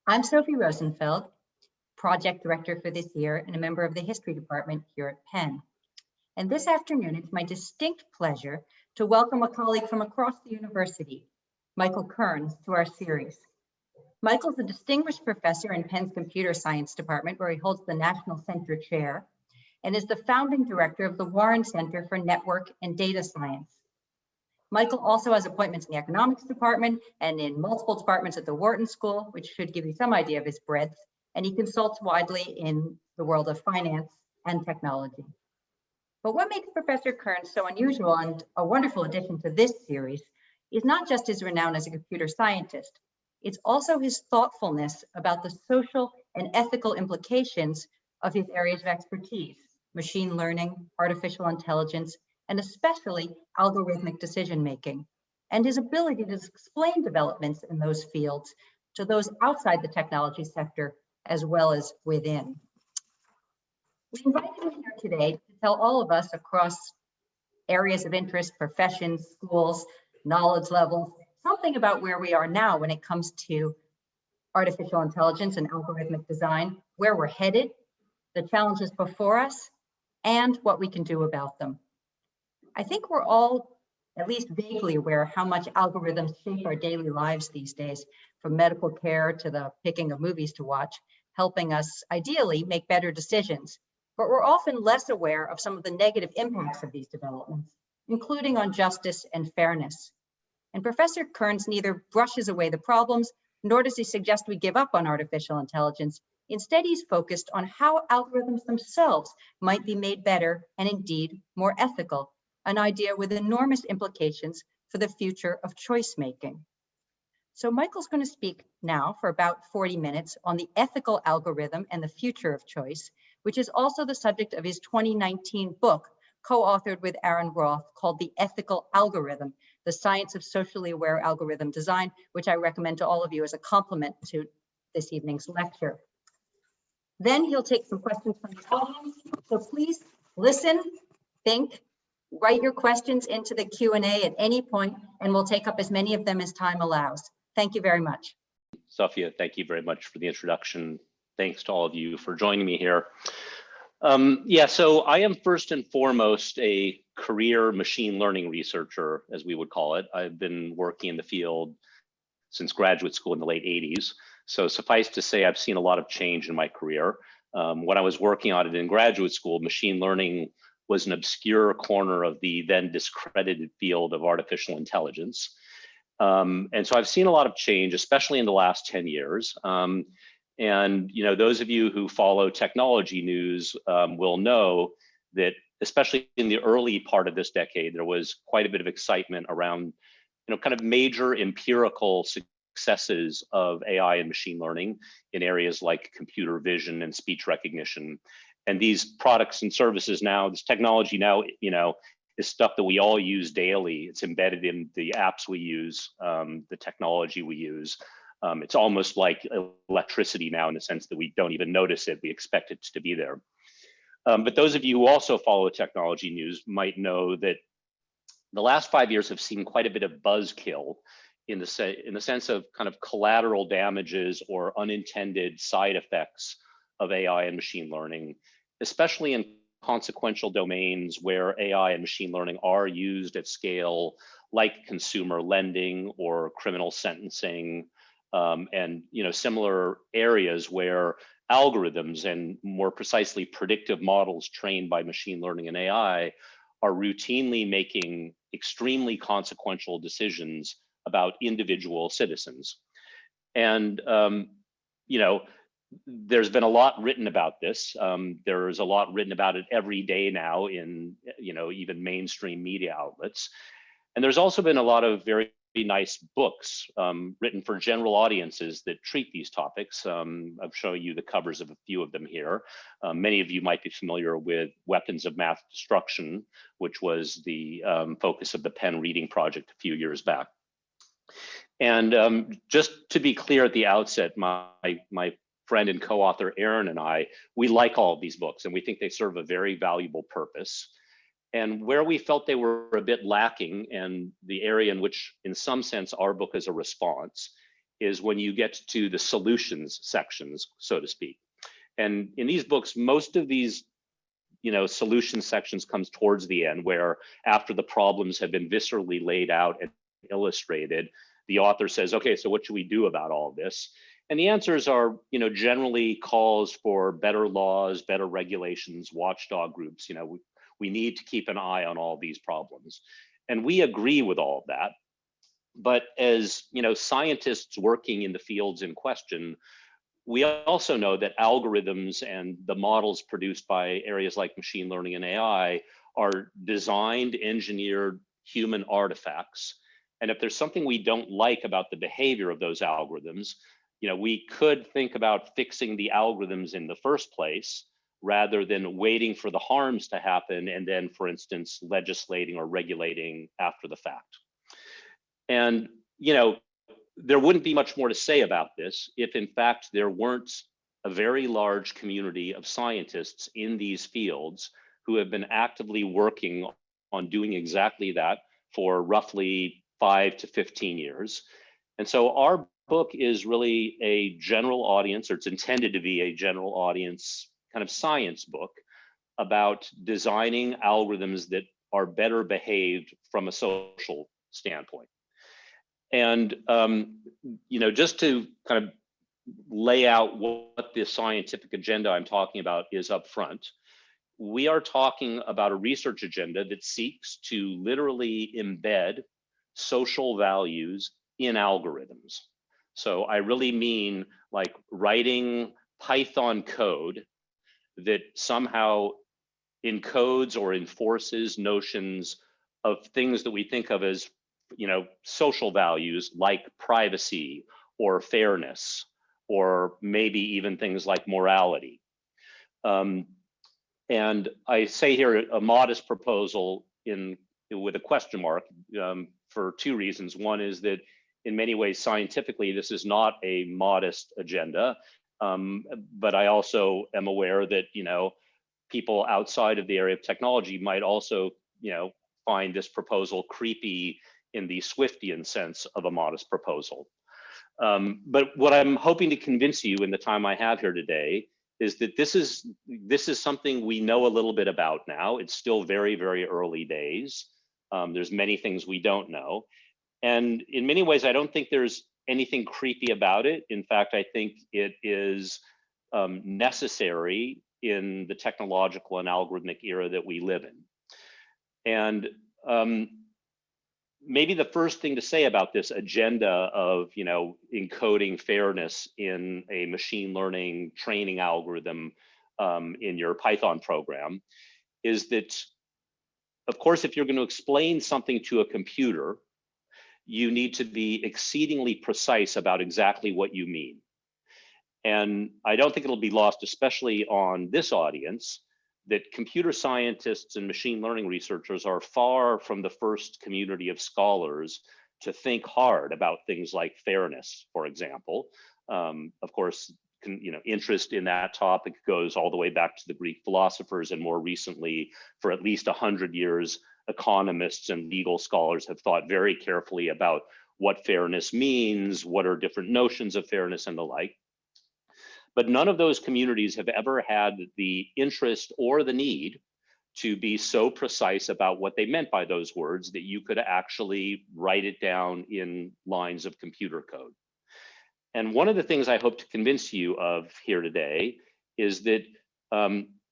I'm Sophie Rosenfeld, project director for this year and a member of the history department here at Penn. And this afternoon, it's my distinct pleasure to welcome a colleague from across the university, Michael Kearns, to our series. Michael's a distinguished professor in Penn's computer science department, where he holds the National Center Chair, and is the founding director of the Warren Center for Network and Data Science. Michael also has appointments in the economics department and in multiple departments at the Wharton School, which should give you some idea of his breadth, and he consults widely in the world of finance and technology. But what makes Professor Kearns so unusual and a wonderful addition to this series is not just his renown as a computer scientist, it's also his thoughtfulness about the social and ethical implications of his areas of expertise: machine learning, artificial intelligence, and especially algorithmic decision-making, and his ability to explain developments in those fields to those outside the technology sector as well as within. We invited him here today to tell all of us across areas of interest, professions, schools, knowledge levels, something about where we are now when it comes to artificial intelligence and algorithmic design, where we're headed, the challenges before us, and what we can do about them. I think we're all at least vaguely aware of how much algorithms shape our daily lives these days, from medical care to the picking of movies to watch, helping us ideally make better decisions. But we're often less aware of some of the negative impacts of these developments, including on justice and fairness. And Professor Kearns neither brushes away the problems, nor does he suggest we give up on artificial intelligence. Instead, he's focused on how algorithms themselves might be made better and indeed more ethical, an idea with enormous implications for the future of choice making. So Michael's going to speak now for about 40 minutes on the ethical algorithm and the future of choice, which is also the subject of his 2019 book, co-authored with Aaron Roth, called The Ethical Algorithm: The Science of Socially Aware Algorithm Design, which I recommend to all of you as a complement to this evening's lecture. Then he'll take some questions from the audience. So please listen, think, write your questions into the Q&A at any point, and we'll take up as many of them as time allows. Thank you very much. Sophia, thank you very much for the introduction. Thanks to all of you for joining me here. So I am first and foremost a career machine learning researcher, as we would call it. I've been working in the field since graduate school in the late 80s. So suffice to say, I've seen a lot of change in my career. When I was working on it in graduate school, machine learning was an obscure corner of the then discredited field of artificial intelligence. And so I've seen a lot of change, especially in the last 10 years. And those of you who follow technology news will know that, especially in the early part of this decade, there was quite a bit of excitement around kind of major empirical successes of AI and machine learning in areas like computer vision and speech recognition. And these products and services now, this technology now, is stuff that we all use daily. It's embedded in the apps we use, the technology we use. It's almost like electricity now, in the sense that we don't even notice it. We expect it to be there. But those of you who also follow technology news might know that the last 5 years have seen quite a bit of buzzkill in the sense of kind of collateral damages or unintended side effects of AI and machine learning, especially in consequential domains where AI and machine learning are used at scale, like consumer lending or criminal sentencing, and similar areas where algorithms, and more precisely predictive models trained by machine learning and AI, are routinely making extremely consequential decisions about individual citizens. And there's been a lot written about this. There's a lot written about it every day now in even mainstream media outlets. And there's also been a lot of very nice books written for general audiences that treat these topics. I've shown you the covers of a few of them here. Many of you might be familiar with Weapons of Math Destruction, which was the focus of the Penn Reading Project a few years back. And just to be clear at the outset, my friend and co-author Aaron and I, we like all of these books, and we think they serve a very valuable purpose. And where we felt they were a bit lacking, and the area in which, in some sense, our book is a response, is when you get to the solutions sections, so to speak. And in these books, most of these solution sections comes towards the end, where after the problems have been viscerally laid out and illustrated, the author says, okay, so what should we do about all this? And the answers are, generally calls for better laws, better regulations, watchdog groups. We need to keep an eye on all these problems. And we agree with all of that. But as scientists working in the fields in question, we also know that algorithms and the models produced by areas like machine learning and AI are designed, engineered human artifacts. And if there's something we don't like about the behavior of those algorithms, we could think about fixing the algorithms in the first place, rather than waiting for the harms to happen and then, for instance, legislating or regulating after the fact. And, there wouldn't be much more to say about this if, in fact, there weren't a very large community of scientists in these fields who have been actively working on doing exactly that for roughly 5 to 15 years. And so our book is really a general audience, or it's intended to be a general audience kind of science book about designing algorithms that are better behaved from a social standpoint. And, just to kind of lay out what the scientific agenda I'm talking about is up front, we are talking about a research agenda that seeks to literally embed social values in algorithms. So I really mean like writing Python code that somehow encodes or enforces notions of things that we think of as social values like privacy or fairness, or maybe even things like morality. And I say here a modest proposal with a question mark for two reasons. One is that in many ways, scientifically, this is not a modest agenda, but I also am aware that people outside of the area of technology might also find this proposal creepy in the Swiftian sense of a modest proposal. But what I'm hoping to convince you in the time I have here today is that this is something we know a little bit about now. It's still very, very early days. There's many things we don't know. And in many ways, I don't think there's anything creepy about it. In fact, I think it is necessary in the technological and algorithmic era that we live in. And maybe the first thing to say about this agenda of encoding fairness in a machine learning training algorithm in your Python program is that, of course, if you're going to explain something to a computer, you need to be exceedingly precise about exactly what you mean. And I don't think it'll be lost, especially on this audience, that computer scientists and machine learning researchers are far from the first community of scholars to think hard about things like fairness, for example. Of course, interest in that topic goes all the way back to the Greek philosophers, and more recently, for at least 100 years, economists and legal scholars have thought very carefully about what fairness means, what are different notions of fairness and the like. But none of those communities have ever had the interest or the need to be so precise about what they meant by those words that you could actually write it down in lines of computer code. And one of the things I hope to convince you of here today is that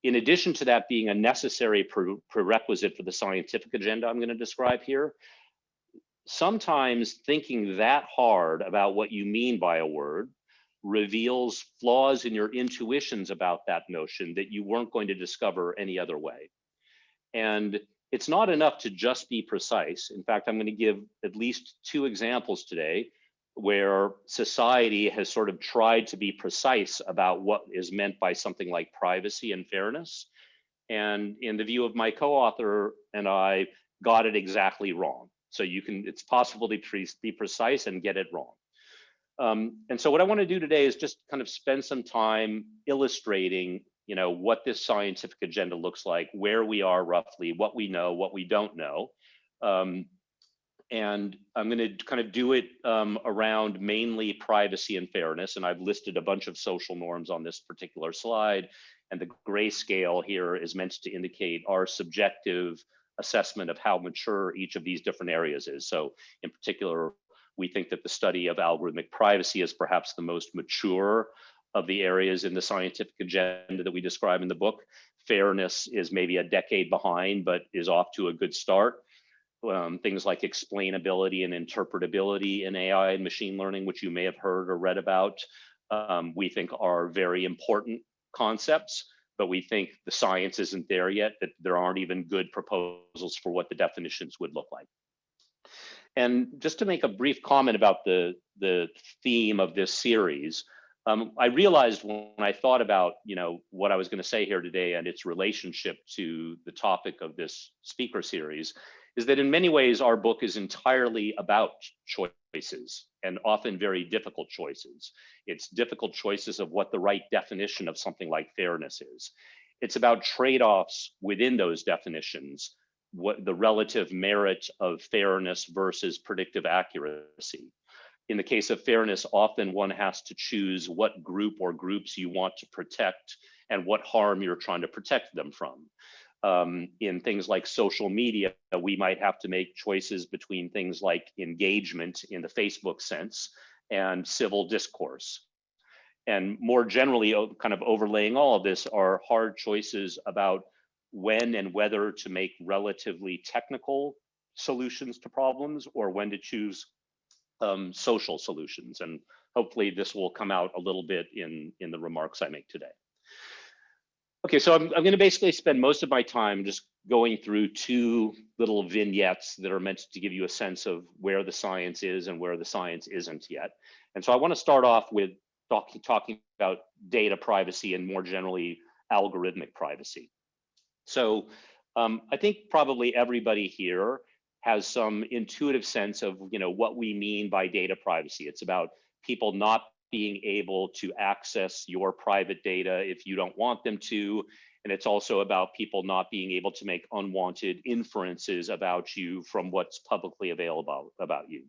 in addition to that being a necessary prerequisite for the scientific agenda I'm going to describe here, sometimes thinking that hard about what you mean by a word reveals flaws in your intuitions about that notion that you weren't going to discover any other way. And it's not enough to just be precise. In fact, I'm going to give at least 2 examples today where society has sort of tried to be precise about what is meant by something like privacy and fairness. And in the view of my co-author and I, got it exactly wrong. So it's possible to be precise and get it wrong. And so what I want to do today is just kind of spend some time illustrating, what this scientific agenda looks like, where we are roughly, what we know, what we don't know. And I'm going to kind of do it around mainly privacy and fairness. And I've listed a bunch of social norms on this particular slide. And the grayscale here is meant to indicate our subjective assessment of how mature each of these different areas is. So in particular, we think that the study of algorithmic privacy is perhaps the most mature of the areas in the scientific agenda that we describe in the book. Fairness is maybe a decade behind, but is off to a good start. Things like explainability and interpretability in AI and machine learning, which you may have heard or read about, we think are very important concepts, but we think the science isn't there yet, that there aren't even good proposals for what the definitions would look like. And just to make a brief comment about the theme of this series, I realized when I thought about, what I was going to say here today and its relationship to the topic of this speaker series, is that in many ways our book is entirely about choices, and often very difficult choices. It's difficult choices of what the right definition of something like fairness is. It's about trade-offs within those definitions, what the relative merit of fairness versus predictive accuracy. In the case of fairness, often one has to choose what group or groups you want to protect and what harm you're trying to protect them from. In things like social media, we might have to make choices between things like engagement in the Facebook sense and civil discourse. And more generally, kind of overlaying all of this are hard choices about when and whether to make relatively technical solutions to problems or when to choose social solutions. And hopefully this will come out a little bit in the remarks I make today. Okay, so I'm going to basically spend most of my time just going through two little vignettes that are meant to give you a sense of where the science is and where the science isn't yet. And so I want to start off with talking about data privacy and more generally algorithmic privacy. So I think probably everybody here has some intuitive sense of what we mean by data privacy. It's about people not being able to access your private data if you don't want them to. And it's also about people not being able to make unwanted inferences about you from what's publicly available about you.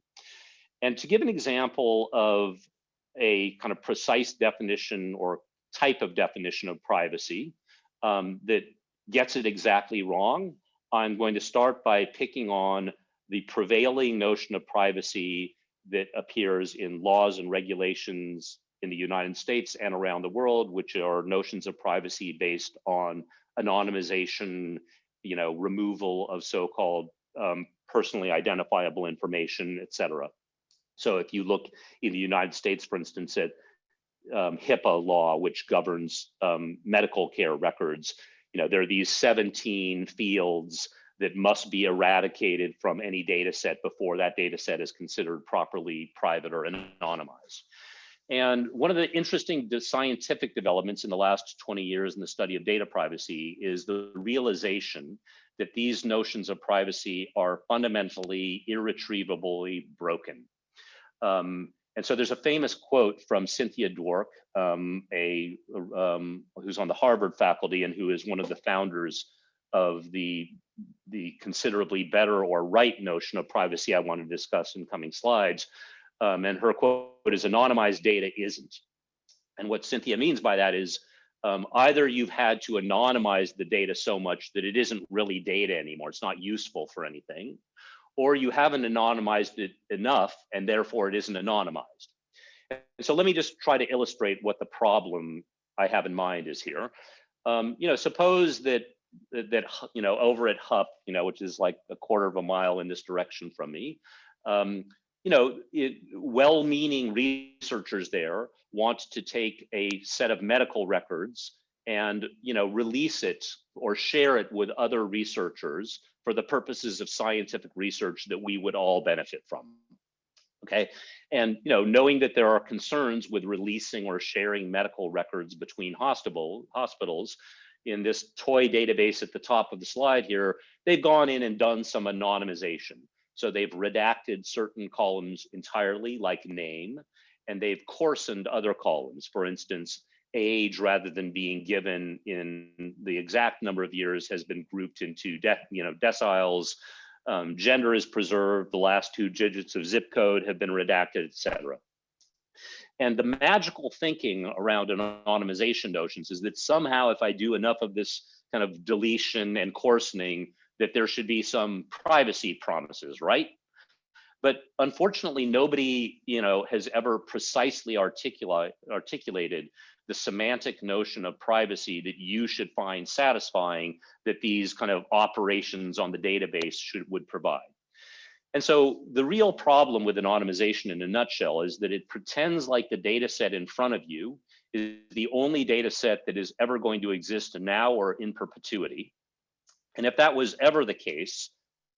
And to give an example of a kind of precise definition or type of definition of privacy that gets it exactly wrong, I'm going to start by picking on the prevailing notion of privacy that appears in laws and regulations in the United States and around the world, which are notions of privacy based on anonymization, removal of so-called personally identifiable information, et cetera. So if you look in the United States, for instance, at HIPAA law, which governs medical care records, there are these 17 fields that must be eradicated from any data set before that data set is considered properly private or anonymized. And one of the interesting scientific developments in the last 20 years in the study of data privacy is the realization that these notions of privacy are fundamentally irretrievably broken. And so there's a famous quote from Cynthia Dwork, who's on the Harvard faculty and who is one of the founders of the considerably better or right notion of privacy I want to discuss in coming slides. And her quote is, "Anonymized data isn't." And what Cynthia means by that is either you've had to anonymize the data so much that it isn't really data anymore, it's not useful for anything, or you haven't anonymized it enough and therefore it isn't anonymized. And so let me just try to illustrate what the problem I have in mind is here. Suppose that over at HUP, which is like a quarter of a mile in this direction from me, well-meaning researchers there want to take a set of medical records and release it or share it with other researchers for the purposes of scientific research that we would all benefit from. Okay, and knowing that there are concerns with releasing or sharing medical records between hospitals, in this toy database at the top of the slide here, they've gone in and done some anonymization. So they've redacted certain columns entirely, like name, and they've coarsened other columns. For instance, age, rather than being given in the exact number of years, has been grouped into deciles. Gender is preserved, the last 2 digits of zip code have been redacted, etc. And the magical thinking around anonymization notions is that somehow if I do enough of this kind of deletion and coarsening, that there should be some privacy promises, right? But unfortunately, nobody, has ever precisely articulated the semantic notion of privacy that you should find satisfying that these kind of operations on the database would provide. And so the real problem with anonymization in a nutshell is that it pretends like the data set in front of you is the only data set that is ever going to exist now or in perpetuity. And if that was ever the case,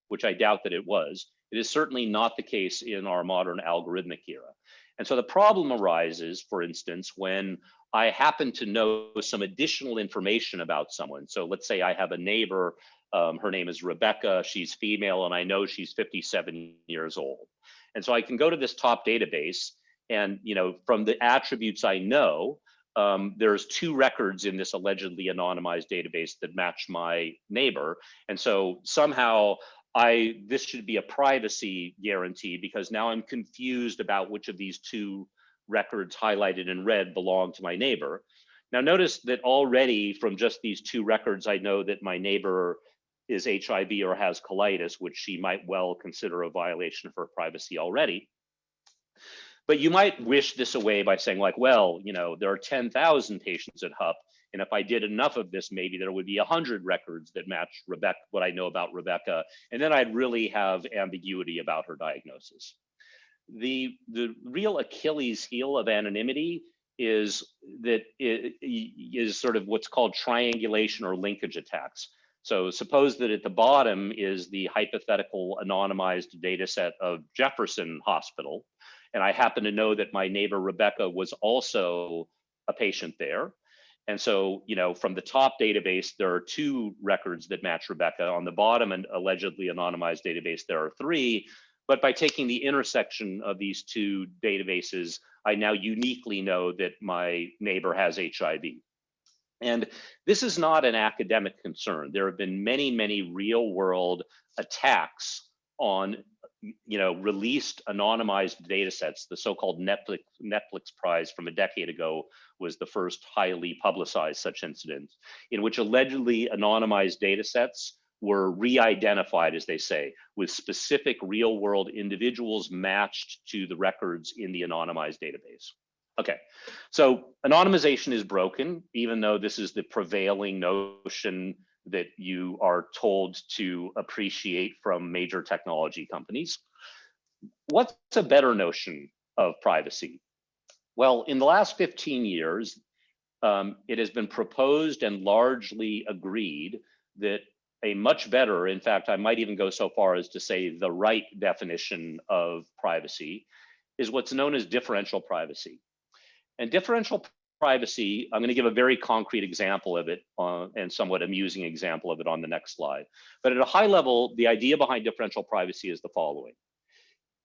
which I doubt that it was, it is certainly not the case in our modern algorithmic era. And so the problem arises, for instance, when I happen to know some additional information about someone. So let's say I have a neighbor, her name is Rebecca, she's female, and I know she's 57 years old. And so I can go to this top database and, from the attributes I know, there's 2 records in this allegedly anonymized database that match my neighbor. And so somehow this should be a privacy guarantee because now I'm confused about which of these 2 records highlighted in red belong to my neighbor. Now notice that already from just these 2 records, I know that my neighbor is HIV or has colitis, which she might well consider a violation of her privacy already. But you might wish this away by saying like, well, there are 10,000 patients at HUP. And if I did enough of this, maybe there would be 100 records that match what I know about Rebecca. And then I'd really have ambiguity about her diagnosis. The real Achilles heel of anonymity is that it is sort of what's called triangulation or linkage attacks. So suppose that at the bottom is the hypothetical anonymized data set of Jefferson Hospital. And I happen to know that my neighbor Rebecca was also a patient there. And so, from the top database, there are 2 records that match Rebecca. On the bottom, an allegedly anonymized database, there are 3. But by taking the intersection of these 2 databases, I now uniquely know that my neighbor has HIV. And this is not an academic concern. There have been many, many real world attacks on released anonymized data sets. The so-called Netflix prize from a decade ago was the first highly publicized such incident in which allegedly anonymized data sets were re-identified, as they say, with specific real world individuals matched to the records in the anonymized database. Okay, so anonymization is broken, even though this is the prevailing notion that you are told to appreciate from major technology companies. What's a better notion of privacy? Well, in the last 15 years, it has been proposed and largely agreed that a much better, in fact, I might even go so far as to say the right definition of privacy is what's known as differential privacy. And differential privacy, I'm going to give a very concrete example of it and somewhat amusing example of it on the next slide. But at a high level, the idea behind differential privacy is the following.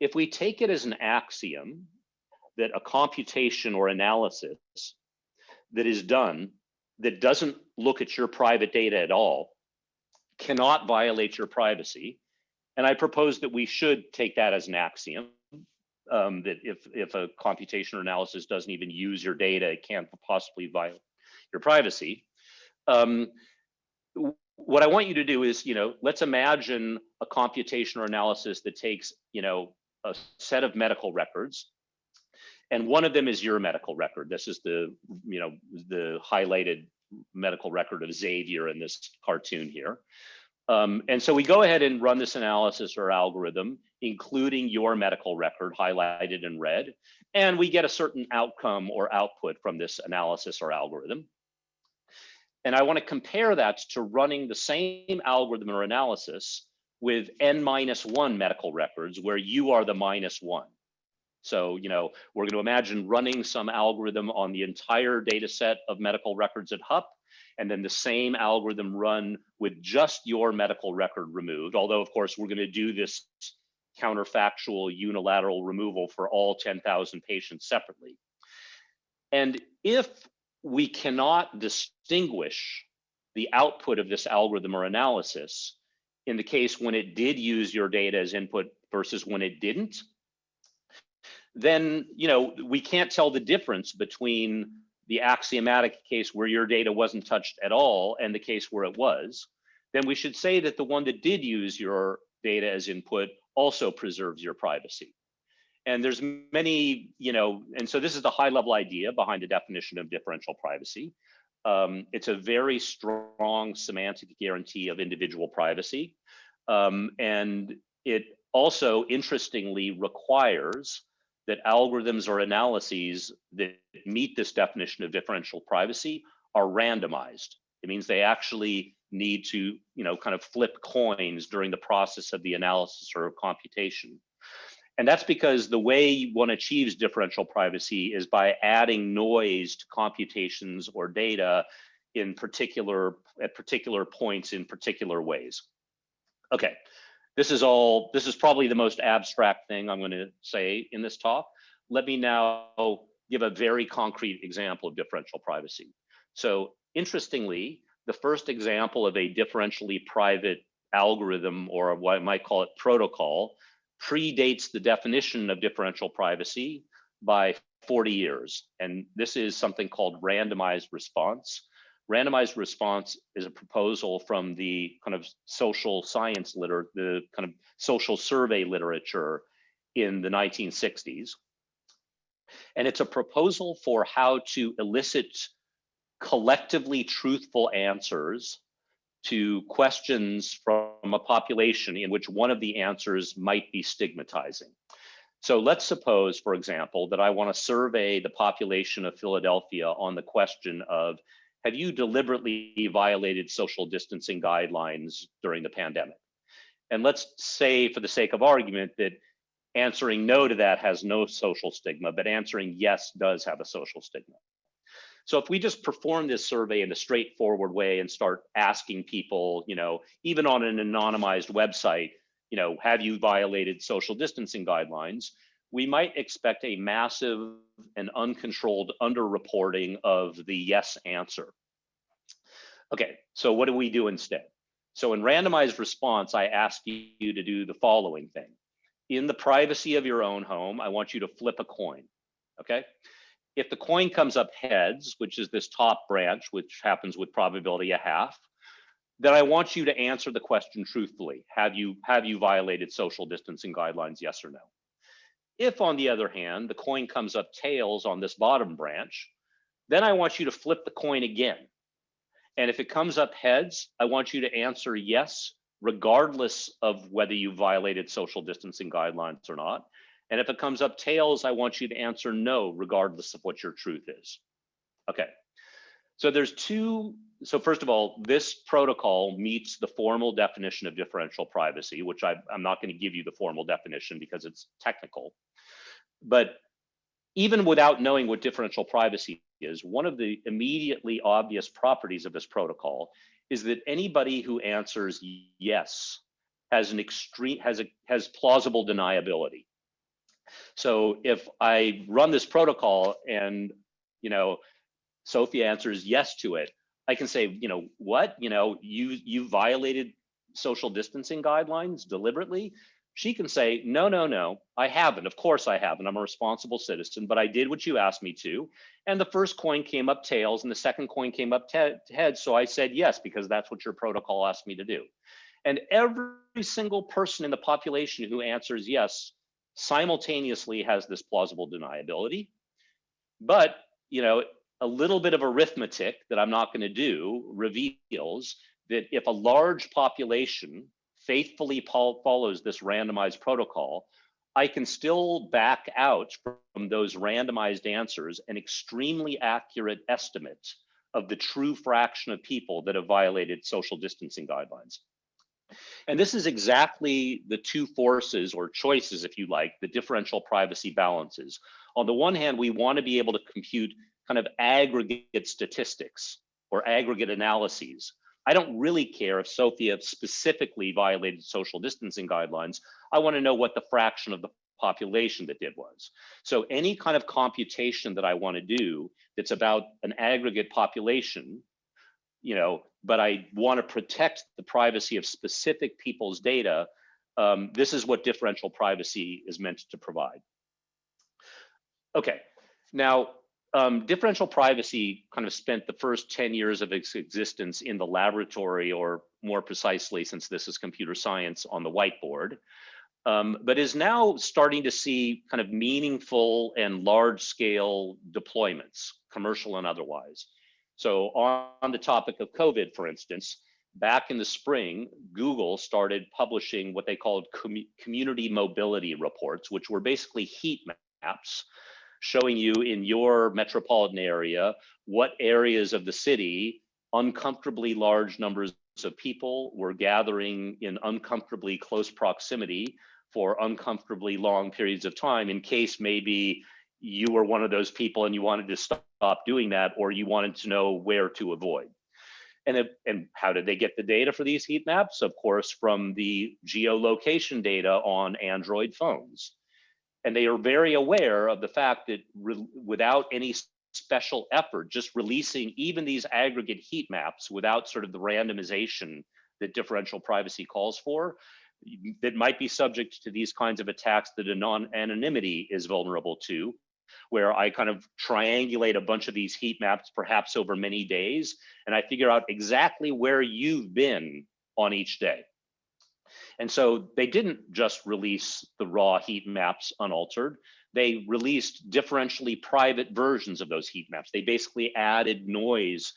If we take it as an axiom that a computation or analysis that is done that doesn't look at your private data at all cannot violate your privacy, and I propose that we should take that as an axiom, that if a computation or analysis doesn't even use your data, it can't possibly violate your privacy. What I want you to do is, let's imagine a computation or analysis that takes, a set of medical records, and one of them is your medical record. This is the highlighted medical record of Xavier in this cartoon here. And so we go ahead and run this analysis or algorithm, including your medical record highlighted in red, and we get a certain outcome or output from this analysis or algorithm. And I want to compare that to running the same algorithm or analysis with n-1 medical records where you are the -1. So, we're going to imagine running some algorithm on the entire data set of medical records at HUP, and then the same algorithm run with just your medical record removed. Although, of course, we're going to do this counterfactual unilateral removal for all 10,000 patients separately. And if we cannot distinguish the output of this algorithm or analysis, in the case when it did use your data as input versus when it didn't, then we can't tell the difference between the axiomatic case where your data wasn't touched at all and the case where it was. Then we should say that the one that did use your data as input also preserves your privacy. And there's many, and so this is the high level idea behind the definition of differential privacy. It's a very strong semantic guarantee of individual privacy. And it also, interestingly, requires that algorithms or analyses that meet this definition of differential privacy are randomized. It means they actually need to, kind of flip coins during the process of the analysis or computation. And that's because the way one achieves differential privacy is by adding noise to computations or data at particular points in particular ways. Okay, this is probably the most abstract thing I'm going to say in this talk. Let me now give a very concrete example of differential privacy. So interestingly, the first example of a differentially private algorithm, or what I might call it protocol, predates the definition of differential privacy by 40 years. And this is something called randomized response. Randomized response is a proposal from the kind of social science the kind of social survey literature in the 1960s. And it's a proposal for how to elicit collectively truthful answers to questions from a population in which one of the answers might be stigmatizing. So let's suppose, for example, that I want to survey the population of Philadelphia on the question of, have you deliberately violated social distancing guidelines during the pandemic? And let's say, for the sake of argument, that answering no to that has no social stigma, but answering yes does have a social stigma. So if we just perform this survey in a straightforward way and start asking people, even on an anonymized website, have you violated social distancing guidelines? We might expect a massive and uncontrolled underreporting of the yes answer. Okay, so what do we do instead? So in randomized response, I ask you to do the following thing. In the privacy of your own home, I want you to flip a coin, okay? If the coin comes up heads, which is this top branch, which happens with probability of half, then I want you to answer the question truthfully. Have you violated social distancing guidelines, yes or no? If, on the other hand, the coin comes up tails on this bottom branch, then I want you to flip the coin again. And if it comes up heads, I want you to answer yes, regardless of whether you violated social distancing guidelines or not. And if it comes up tails, I want you to answer no, regardless of what your truth is. Okay, so so first of all, this protocol meets the formal definition of differential privacy, which I'm not going to give you the formal definition because it's technical. But even without knowing what differential privacy is, one of the immediately obvious properties of this protocol is that anybody who answers yes has plausible deniability. So if I run this protocol and, Sophia answers yes to it, I can say, what, you violated social distancing guidelines deliberately? She can say, no, I haven't. Of course I haven't. I'm a responsible citizen, but I did what you asked me to. And the first coin came up tails and the second coin came up heads. So I said yes, because that's what your protocol asked me to do. And every single person in the population who answers yes simultaneously has this plausible deniability. But, a little bit of arithmetic that I'm not going to do reveals that if a large population faithfully follows this randomized protocol, I can still back out from those randomized answers an extremely accurate estimate of the true fraction of people that have violated social distancing guidelines. And this is exactly the two forces or choices, if you like, the differential privacy balances. On the one hand, we want to be able to compute kind of aggregate statistics or aggregate analyses. I don't really care if Sophia specifically violated social distancing guidelines. I want to know what the fraction of the population that did was. So any kind of computation that I want to do that's about an aggregate population, but I want to protect the privacy of specific people's data, this is what differential privacy is meant to provide. Okay, now differential privacy kind of spent the first 10 years of its existence in the laboratory, or more precisely, since this is computer science, on the whiteboard, but is now starting to see kind of meaningful and large-scale deployments, commercial and otherwise. So on the topic of COVID, for instance, back in the spring, Google started publishing what they called community mobility reports, which were basically heat maps showing you in your metropolitan area what areas of the city uncomfortably large numbers of people were gathering in uncomfortably close proximity for uncomfortably long periods of time, in case maybe you were one of those people and you wanted to stop doing that, or you wanted to know where to avoid. And how did they get the data for these heat maps? Of course, from the geolocation data on Android phones. And they are very aware of the fact that without any special effort, just releasing even these aggregate heat maps without sort of the randomization that differential privacy calls for, that might be subject to these kinds of attacks that anonymity is vulnerable to, where I kind of triangulate a bunch of these heat maps, perhaps over many days, and I figure out exactly where you've been on each day. And so they didn't just release the raw heat maps unaltered. They released differentially private versions of those heat maps. They basically added noise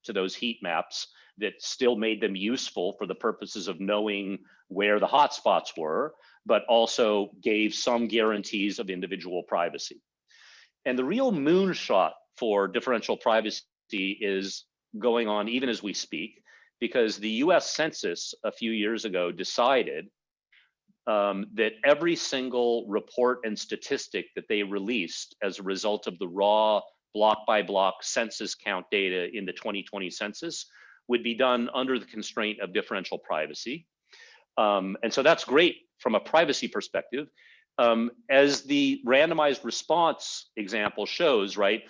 to those heat maps that still made them useful for the purposes of knowing where the hotspots were, but also gave some guarantees of individual privacy. And the real moonshot for differential privacy is going on even as we speak, because the US Census a few years ago decided that every single report and statistic that they released as a result of the raw block by block census count data in the 2020 census would be done under the constraint of differential privacy. And so that's great from a privacy perspective. As the randomized response example shows, right,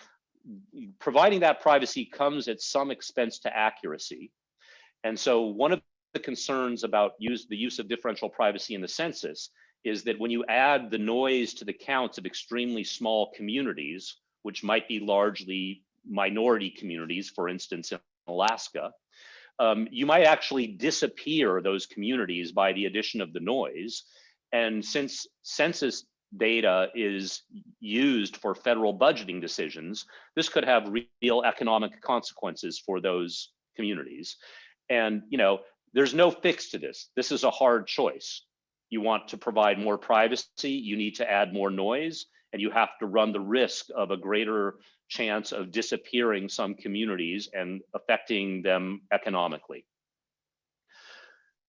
providing that privacy comes at some expense to accuracy. And so one of the concerns about the use of differential privacy in the census is that when you add the noise to the counts of extremely small communities, which might be largely minority communities, for instance, in Alaska, you might actually disappear those communities by the addition of the noise. And since census data is used for federal budgeting decisions, this could have real economic consequences for those communities. And there's no fix to this. This is a hard choice. You want to provide more privacy, you need to add more noise, and you have to run the risk of a greater chance of disappearing some communities and affecting them economically.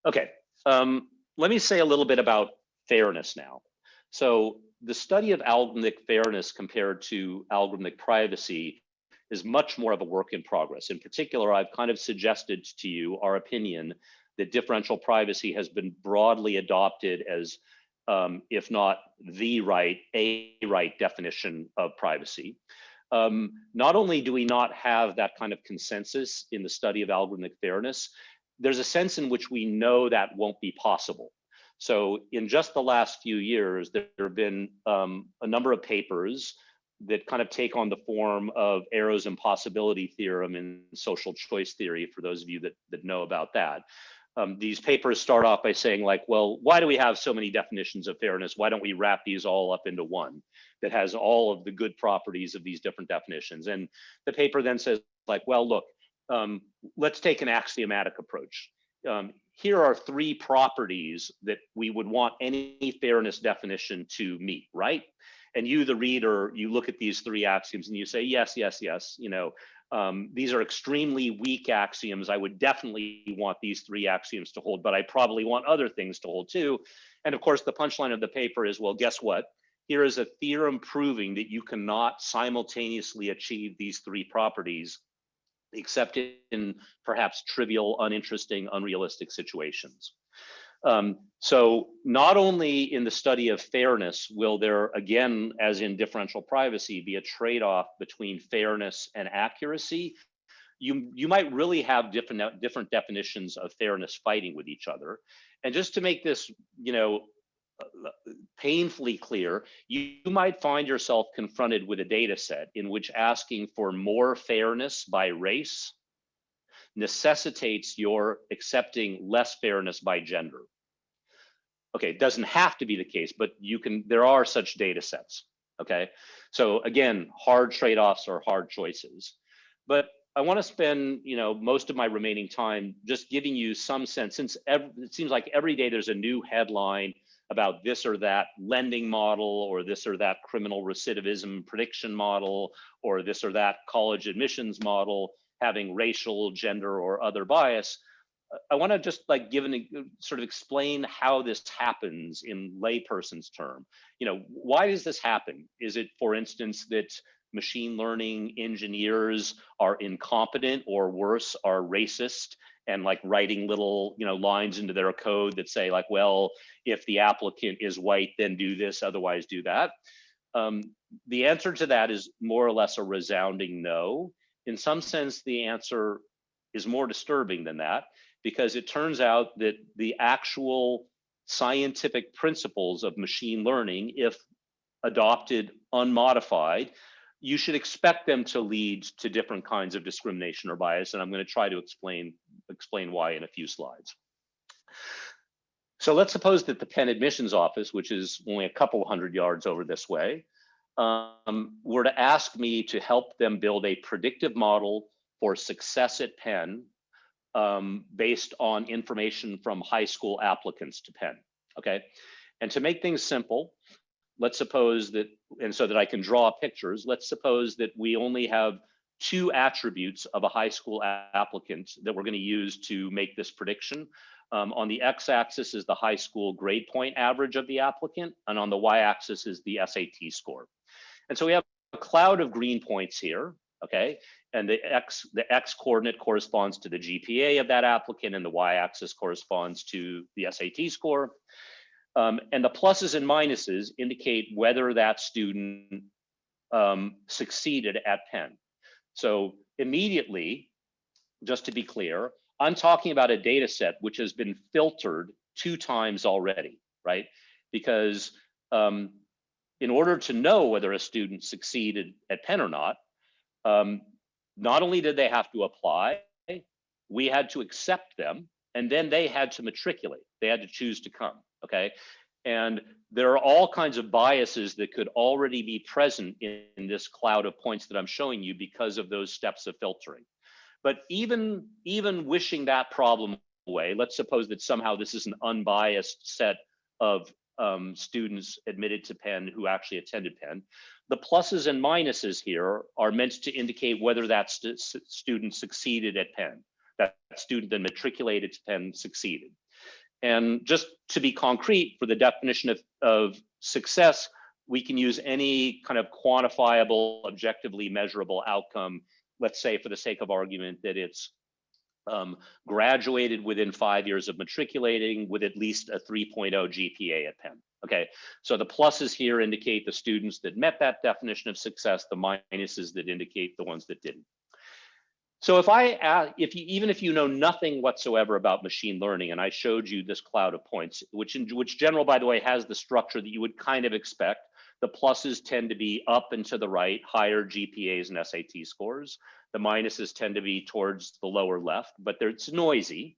Okay, let me say a little bit about fairness now. So the study of algorithmic fairness compared to algorithmic privacy is much more of a work in progress. In particular, I've kind of suggested to you our opinion that differential privacy has been broadly adopted as, if not the right, a right definition of privacy. Not only do we not have that kind of consensus in the study of algorithmic fairness, there's a sense in which we know that won't be possible. So in just the last few years, there have been a number of papers that kind of take on the form of Arrow's impossibility theorem in social choice theory, for those of you that know about that. These papers start off by saying, like, well, why do we have so many definitions of fairness? Why don't we wrap these all up into one that has all of the good properties of these different definitions? And the paper then says, like, well, look, let's take an axiomatic approach. Here are three properties that we would want any fairness definition to meet, right? And you, the reader, you look at these three axioms and you say, yes, yes, yes, these are extremely weak axioms. I would definitely want these three axioms to hold, but I probably want other things to hold too. And of course, the punchline of the paper is, well, guess what? Here is a theorem proving that you cannot simultaneously achieve these three properties, except in perhaps trivial, uninteresting, unrealistic situations. So not only in the study of fairness will there, again, as in differential privacy, be a trade-off between fairness and accuracy, you might really have different definitions of fairness fighting with each other. And just to make this, painfully clear, you might find yourself confronted with a data set in which asking for more fairness by race necessitates your accepting less fairness by gender. Okay, it doesn't have to be the case, but there are such data sets. Okay, so again, hard trade-offs are hard choices. But I want to spend, most of my remaining time just giving you some sense, since it seems like every day there's a new headline about this or that lending model, or this or that criminal recidivism prediction model, or this or that college admissions model having racial, gender, or other bias. I want to just sort of explain how this happens in layperson's term. Why does this happen? Is it, for instance, that machine learning engineers are incompetent, or worse, are racist and writing little lines into their code that say well, if the applicant is white, then do this, otherwise do that? The answer to that is more or less a resounding no. In some sense, the answer is more disturbing than that, because it turns out that the actual scientific principles of machine learning, if adopted unmodified, you should expect them to lead to different kinds of discrimination or bias. And I'm going to try to explain why in a few slides. So let's suppose that the Penn admissions office, which is only a couple hundred yards over this way, were to ask me to help them build a predictive model for success at Penn based on information from high school applicants to Penn. Okay, and to make things simple, let's suppose that, and so that I can draw pictures, let's suppose that we only have 2 attributes of a high school applicant that we're going to use to make this prediction. On the x-axis is the high school grade point average of the applicant, and on the y-axis is the SAT score. And so we have a cloud of green points here, okay? And the x coordinate corresponds to the GPA of that applicant, and the y-axis corresponds to the SAT score. And the pluses and minuses indicate whether that student succeeded at Penn. So immediately, just to be clear, I'm talking about a data set which has been filtered 2 times already, right? Because in order to know whether a student succeeded at Penn or not only did they have to apply, we had to accept them, and then they had to matriculate. They had to choose to come, okay? And there are all kinds of biases that could already be present in this cloud of points that I'm showing you because of those steps of filtering. But even wishing that problem away, let's suppose that somehow this is an unbiased set of students admitted to Penn who actually attended Penn. The pluses and minuses here are meant to indicate whether that student succeeded at Penn. That student then matriculated to Penn succeeded. And just to be concrete, for the definition of success, we can use any kind of quantifiable, objectively measurable outcome. Let's say, for the sake of argument, that it's graduated within 5 years of matriculating with at least a 3.0 GPA at Penn. Okay, so the pluses here indicate the students that met that definition of success, the minuses that indicate the ones that didn't. So even if you know nothing whatsoever about machine learning, and I showed you this cloud of points, which general, by the way, has the structure that you would kind of expect. The pluses tend to be up and to the right, higher GPAs and SAT scores. The minuses tend to be towards the lower left, but it's noisy.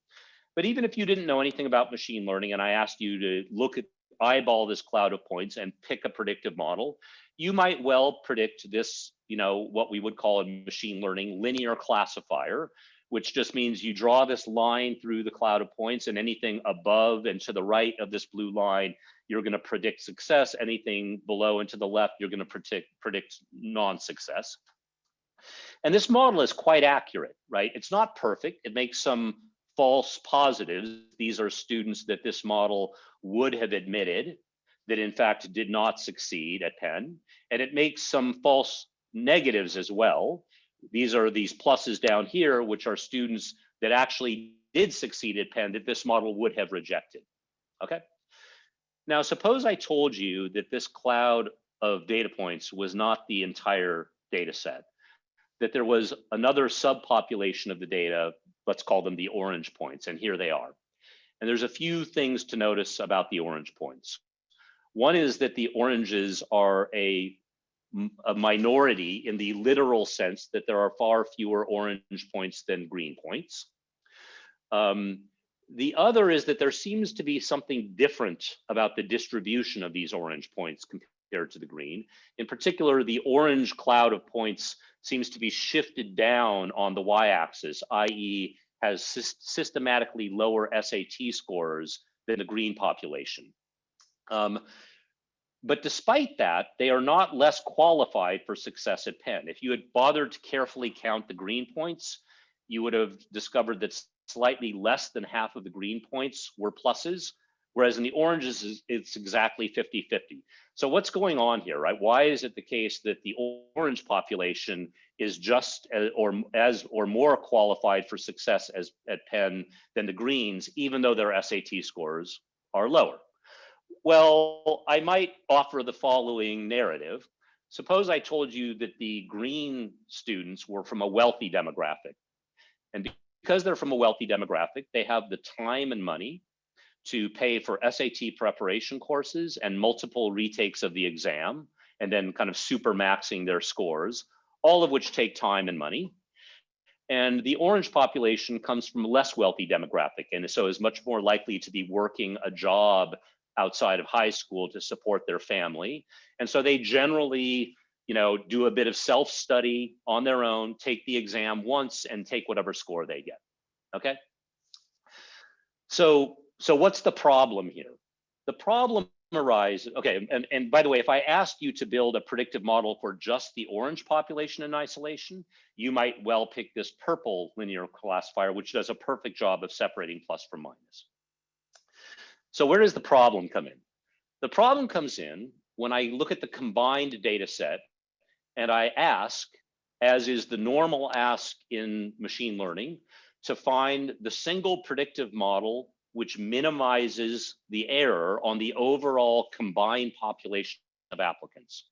But even if you didn't know anything about machine learning and I asked you to eyeball this cloud of points and pick a predictive model, you might well predict this, what we would call a machine learning linear classifier, which just means you draw this line through the cloud of points, and anything above and to the right of this blue line, you're going to predict success. Anything below and to the left, you're going to predict non-success. And this model is quite accurate, right? It's not perfect. It makes some false positives. These are students that this model would have admitted that in fact did not succeed at Penn. And it makes some false negatives as well. These are these pluses down here, which are students that actually did succeed at Penn that this model would have rejected, okay? Now, suppose I told you that this cloud of data points was not the entire data set, that there was another subpopulation of the data, let's call them the orange points, and here they are. And there's a few things to notice about the orange points. One is that the oranges are a minority in the literal sense that there are far fewer orange points than green points. The other is that there seems to be something different about the distribution of these orange points compared to the green. In particular, the orange cloud of points seems to be shifted down on the y-axis, i.e. has systematically lower SAT scores than the green population. But despite that, they are not less qualified for success at Penn. If you had bothered to carefully count the green points, you would have discovered that slightly less than half of the green points were pluses, whereas in the oranges, it's exactly 50-50. So what's going on here, right? Why is it the case that the orange population is just or more qualified for success at Penn than the greens, even though their SAT scores are lower? Well, I might offer the following narrative. Suppose I told you that the green students were from a wealthy demographic. And because they're from a wealthy demographic, they have the time and money to pay for SAT preparation courses and multiple retakes of the exam, and then kind of super maxing their scores, all of which take time and money. And the orange population comes from a less wealthy demographic, and so is much more likely to be working a job outside of high school to support their family. And so they generally, do a bit of self-study on their own, take the exam once and take whatever score they get, okay? So what's the problem here? The problem arises, okay, and by the way, if I asked you to build a predictive model for just the orange population in isolation, you might well pick this purple linear classifier, which does a perfect job of separating plus from minus. So where does the problem come in? The problem comes in when I look at the combined data set and I ask, as is the normal ask in machine learning, to find the single predictive model which minimizes the error on the overall combined population of applicants.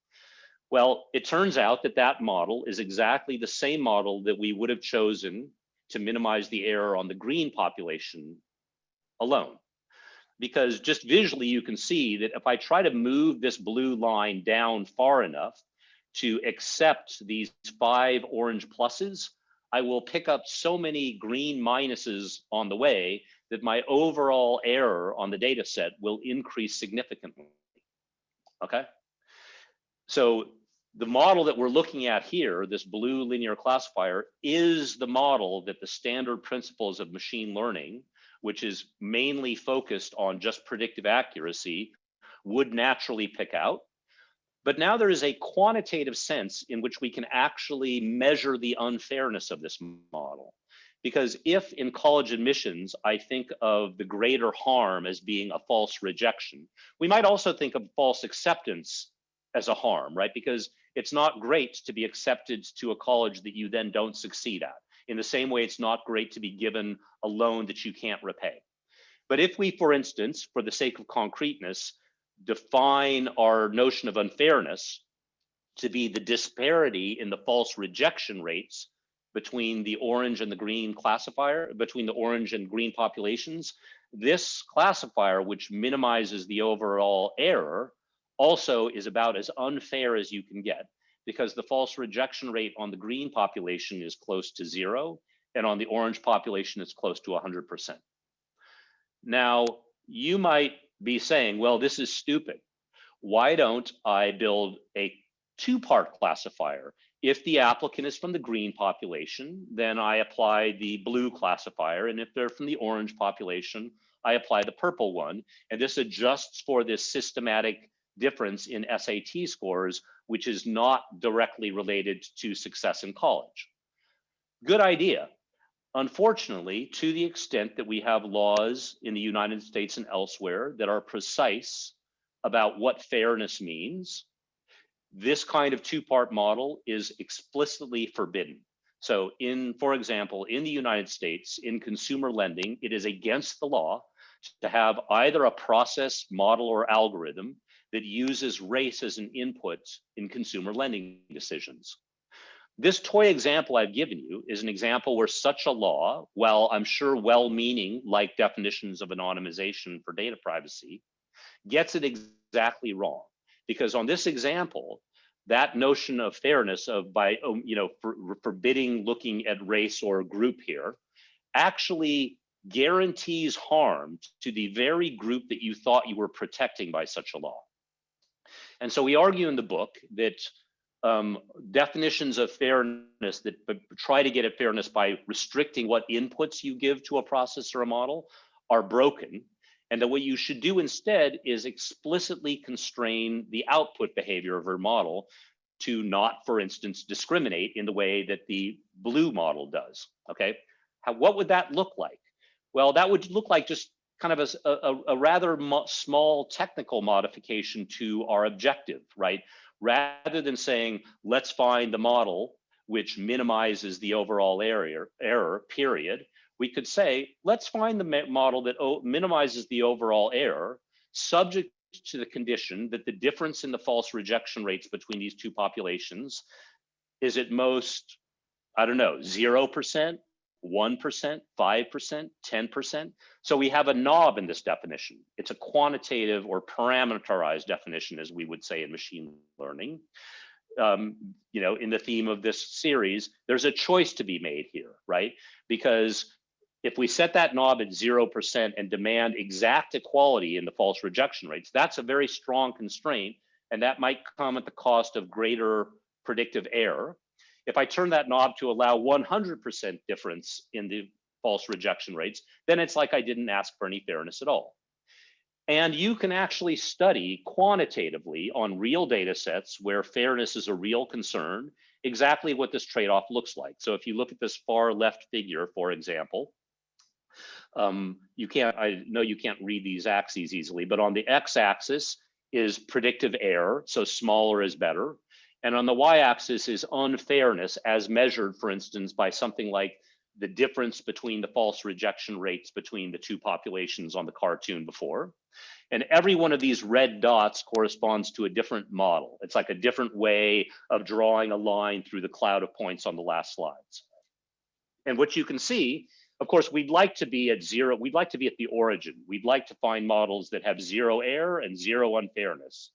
Well, it turns out that that model is exactly the same model that we would have chosen to minimize the error on the green population alone. Because just visually, you can see that if I try to move this blue line down far enough to accept these 5 orange pluses, I will pick up so many green minuses on the way that my overall error on the data set will increase significantly, okay? So the model that we're looking at here, this blue linear classifier, is the model that the standard principles of machine learning, which is mainly focused on just predictive accuracy, would naturally pick out. But now there is a quantitative sense in which we can actually measure the unfairness of this model. Because if in college admissions, I think of the greater harm as being a false rejection, we might also think of false acceptance as a harm, right? Because it's not great to be accepted to a college that you then don't succeed at. In the same way, it's not great to be given a loan that you can't repay. But if we, for instance, for the sake of concreteness, define our notion of unfairness to be the disparity in the false rejection rates between the orange and the green classifier, between the orange and green populations, this classifier, which minimizes the overall error, also is about as unfair as you can get, because the false rejection rate on the green population is close to 0, and on the orange population, it's close to 100%. Now, you might be saying, well, this is stupid. Why don't I build a 2-part classifier? If the applicant is from the green population, then I apply the blue classifier. And if they're from the orange population, I apply the purple one. And this adjusts for this systematic difference in SAT scores, which is not directly related to success in college. Good idea. Unfortunately, to the extent that we have laws in the United States and elsewhere that are precise about what fairness means, this kind of 2-part model is explicitly forbidden. So for example, in the United States, in consumer lending, it is against the law to have either a process, model, or algorithm that uses race as an input in consumer lending decisions. This toy example I've given you is an example where such a law, while I'm sure well-meaning like definitions of anonymization for data privacy, gets it exactly wrong. Because on this example, that notion of fairness of forbidding looking at race or group here actually guarantees harm to the very group that you thought you were protecting by such a law. And so we argue in the book that definitions of fairness that try to get at fairness by restricting what inputs you give to a process or a model are broken. And that what you should do instead is explicitly constrain the output behavior of your model to not, for instance, discriminate in the way that the blue model does, okay? What would that look like? Well, that would look like just kind of a rather small technical modification to our objective, right? Rather than saying, let's find the model which minimizes the overall error, period, we could say, let's find the model that minimizes the overall error, subject to the condition that the difference in the false rejection rates between these two populations is at most, I don't know, 0%, 1%, 5%, 10%. So we have a knob in this definition. It's a quantitative or parameterized definition, as we would say in machine learning. In the theme of this series, there's a choice to be made here, right? Because if we set that knob at 0% and demand exact equality in the false rejection rates, that's a very strong constraint, and that might come at the cost of greater predictive error. If I turn that knob to allow 100% difference in the false rejection rates, then it's like I didn't ask for any fairness at all. And you can actually study quantitatively on real data sets where fairness is a real concern, exactly what this trade-off looks like. So if you look at this far left figure, for example, I know you can't read these axes easily, but on the x-axis is predictive error, so smaller is better. And on the y-axis is unfairness as measured, for instance, by something like the difference between the false rejection rates between the two populations on the cartoon before. And every one of these red dots corresponds to a different model. It's like a different way of drawing a line through the cloud of points on the last slides. And what you can see, of course, we'd like to be at zero. We'd like to be at the origin. We'd like to find models that have zero error and zero unfairness.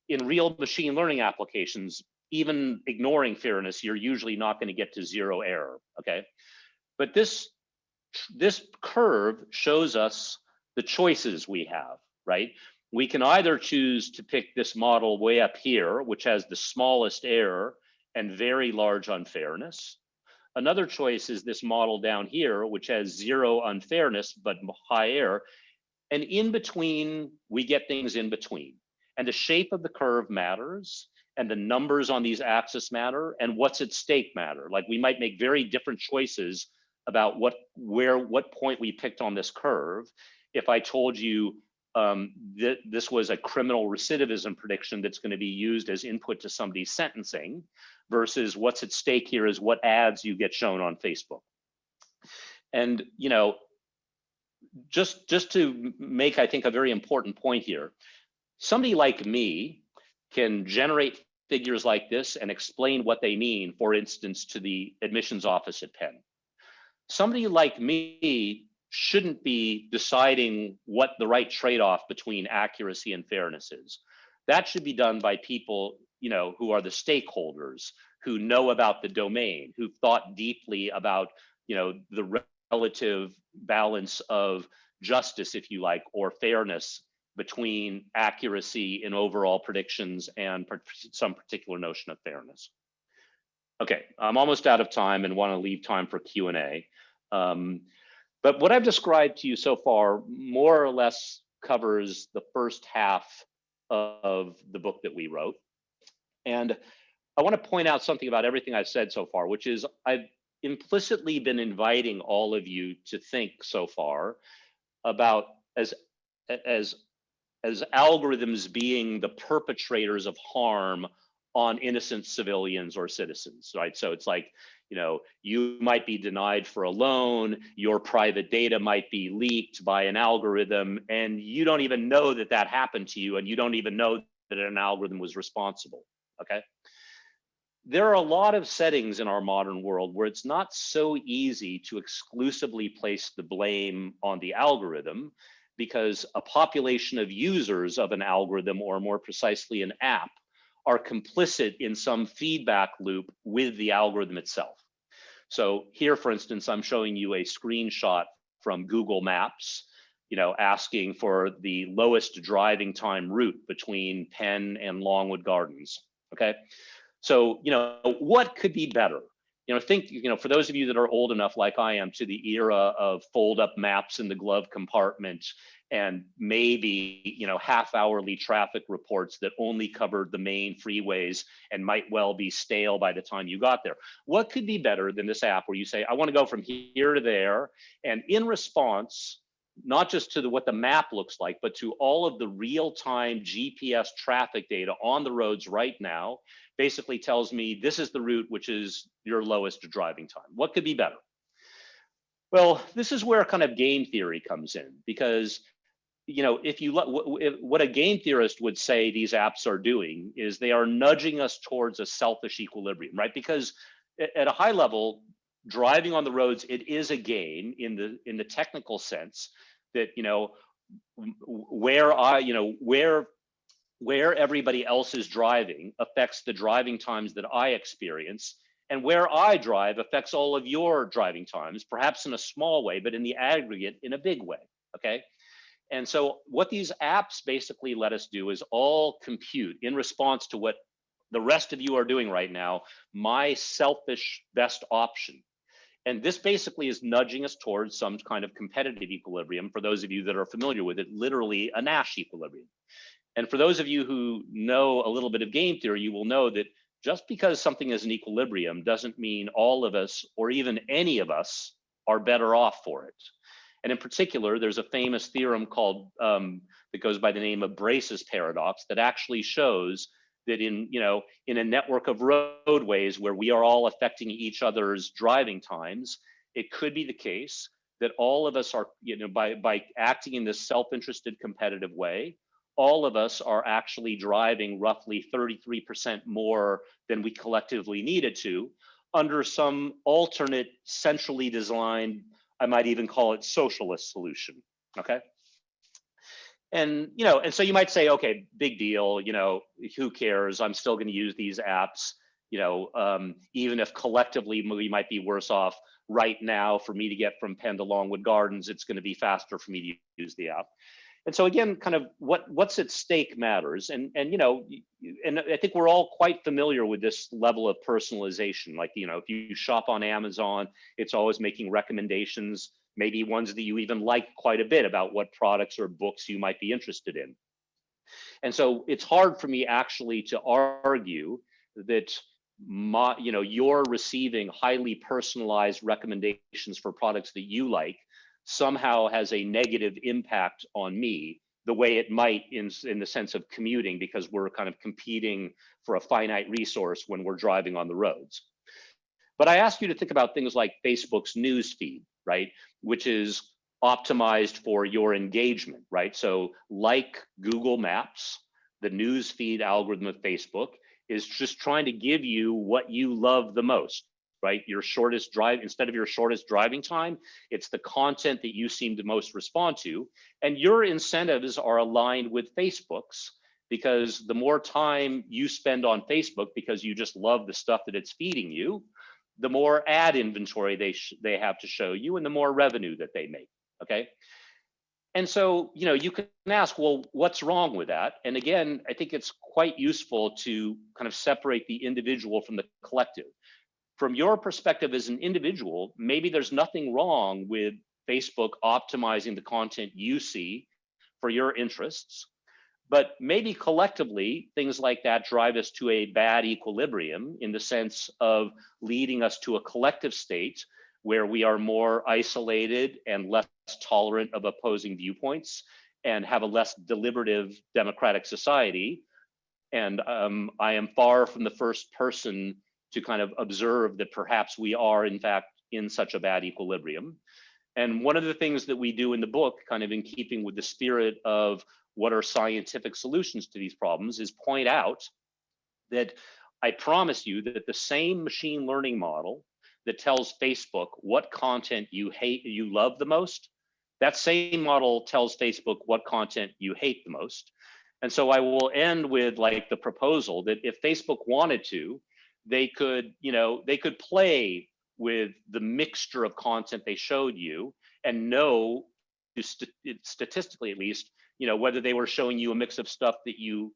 In real machine learning applications, even ignoring fairness, you're usually not going to get to zero error, okay? But this curve shows us the choices we have, right? We can either choose to pick this model way up here, which has the smallest error and very large unfairness. Another choice is this model down here, which has zero unfairness, but high error. And in between, we get things in between. And the shape of the curve matters, and the numbers on these axes matter, and what's at stake matter. Like we might make very different choices about what point we picked on this curve. If I told you that this was a criminal recidivism prediction that's going to be used as input to somebody's sentencing, versus what's at stake here is what ads you get shown on Facebook. And just to make, I think, a very important point here, somebody like me can generate figures like this and explain what they mean, for instance, to the admissions office at Penn. Somebody like me shouldn't be deciding what the right trade-off between accuracy and fairness is. That should be done by people, who are the stakeholders, who know about the domain, who've thought deeply about, the relative balance of justice, if you like, or fairness between accuracy in overall predictions and some particular notion of fairness. Okay, I'm almost out of time and want to leave time for Q&A. But what I've described to you so far more or less covers the first half of the book that we wrote. And I want to point out something about everything I've said so far, which is I've implicitly been inviting all of you to think so far about as algorithms being the perpetrators of harm on innocent civilians or citizens, right? So it's like, you might be denied for a loan, your private data might be leaked by an algorithm, and you don't even know that that happened to you, and you don't even know that an algorithm was responsible, okay? there are a lot of settings in our modern world where it's not so easy to exclusively place the blame on the algorithm, because a population of users of an algorithm, or more precisely an app, are complicit in some feedback loop with the algorithm itself. So here, for instance, I'm showing you a screenshot from Google Maps, asking for the lowest driving time route between Penn and Longwood Gardens, okay? So, what could be better? Think, for those of you that are old enough, like I am, to the era of fold-up maps in the glove compartment, and maybe, half-hourly traffic reports that only covered the main freeways and might well be stale by the time you got there. What could be better than this app where you say, I want to go from here to there, and in response, not just to what the map looks like, but to all of the real-time GPS traffic data on the roads right now, basically tells me this is the route which is your lowest driving time. What could be better? Well, this is where kind of game theory comes in, because what a game theorist would say these apps are doing is they are nudging us towards a selfish equilibrium, right? Because at a high level, driving on the roads, it is a game in the technical sense that where everybody else is driving affects the driving times that I experience, and where I drive affects all of your driving times, perhaps in a small way, but in the aggregate in a big way, okay? And so what these apps basically let us do is all compute in response to what the rest of you are doing right now, my selfish best option. And this basically is nudging us towards some kind of competitive equilibrium. For those of you that are familiar with it, literally a Nash equilibrium. And for those of you who know a little bit of game theory, you will know that just because something is an equilibrium doesn't mean all of us, or even any of us, are better off for it. And in particular, there's a famous theorem called that goes by the name of Brace's paradox that actually shows that in a network of roadways where we are all affecting each other's driving times, it could be the case that all of us are, by acting in this self-interested competitive way, all of us are actually driving roughly 33% more than we collectively needed to under some alternate centrally designed, I might even call it socialist solution, okay? And so you might say, okay, big deal, who cares? I'm still going to use these apps, even if collectively we might be worse off right now. For me to get from Penn to Longwood Gardens, it's going to be faster for me to use the app. And so again, kind of what's at stake matters. And I think we're all quite familiar with this level of personalization. Like, if you shop on Amazon, it's always making recommendations, maybe ones that you even like quite a bit, about what products or books you might be interested in. And so it's hard for me actually to argue that you're receiving highly personalized recommendations for products that you like somehow has a negative impact on me, the way it might in the sense of commuting, because we're kind of competing for a finite resource when we're driving on the roads. But I ask you to think about things like Facebook's news feed, right? Which is optimized for your engagement, right? So like Google Maps, the news feed algorithm of Facebook is just trying to give you what you love the most, right? Your shortest drive, instead of your shortest driving time, it's the content that you seem to most respond to. And your incentives are aligned with Facebook's, because the more time you spend on Facebook because you just love the stuff that it's feeding you, the more ad inventory they have to show you, and the more revenue that they make, okay? And so, you can ask, well, what's wrong with that? And again, I think it's quite useful to kind of separate the individual from the collective. From your perspective as an individual, maybe there's nothing wrong with Facebook optimizing the content you see for your interests, but maybe collectively, things like that drive us to a bad equilibrium in the sense of leading us to a collective state where we are more isolated and less tolerant of opposing viewpoints and have a less deliberative democratic society. And I am far from the first person to kind of observe that perhaps we are in fact in such a bad equilibrium. And one of the things that we do in the book, kind of in keeping with the spirit of what are scientific solutions to these problems, is point out that I promise you that the same machine learning model that tells Facebook what content you love the most, that same model tells Facebook what content you hate the most. And so I will end with like the proposal that if Facebook wanted to, they could, they could play with the mixture of content they showed you and know, statistically at least, whether they were showing you a mix of stuff that you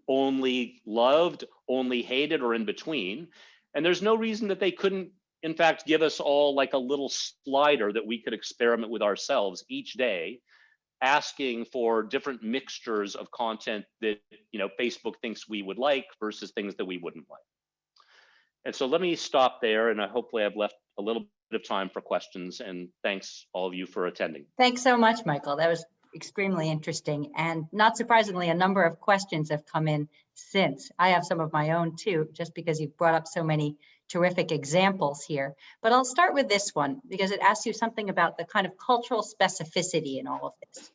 only loved, only hated, or in between. And there's no reason that they couldn't, in fact, give us all like a little slider that we could experiment with ourselves each day, asking for different mixtures of content that Facebook thinks we would like versus things that we wouldn't like. And so let me stop there, and hopefully I've left a little bit of time for questions, and thanks all of you for attending. Thanks so much, Michael. That was extremely interesting, and not surprisingly, a number of questions have come in since. I have some of my own too, just because you've brought up so many terrific examples here. But I'll start with this one because it asks you something about the kind of cultural specificity in all of this.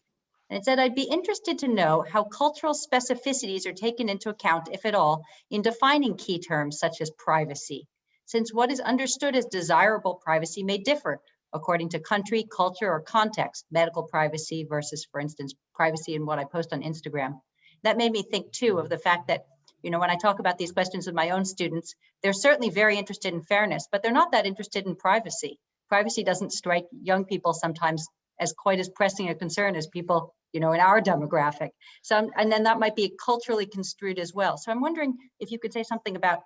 And it said, I'd be interested to know how cultural specificities are taken into account, if at all, in defining key terms such as privacy, since what is understood as desirable privacy may differ according to country, culture, or context, medical privacy versus, for instance, privacy in what I post on Instagram. That made me think too of the fact that, when I talk about these questions with my own students, they're certainly very interested in fairness, but they're not that interested in privacy. Privacy doesn't strike young people sometimes as quite as pressing a concern as people, in our demographic. So, and then that might be culturally construed as well. So I'm wondering if you could say something about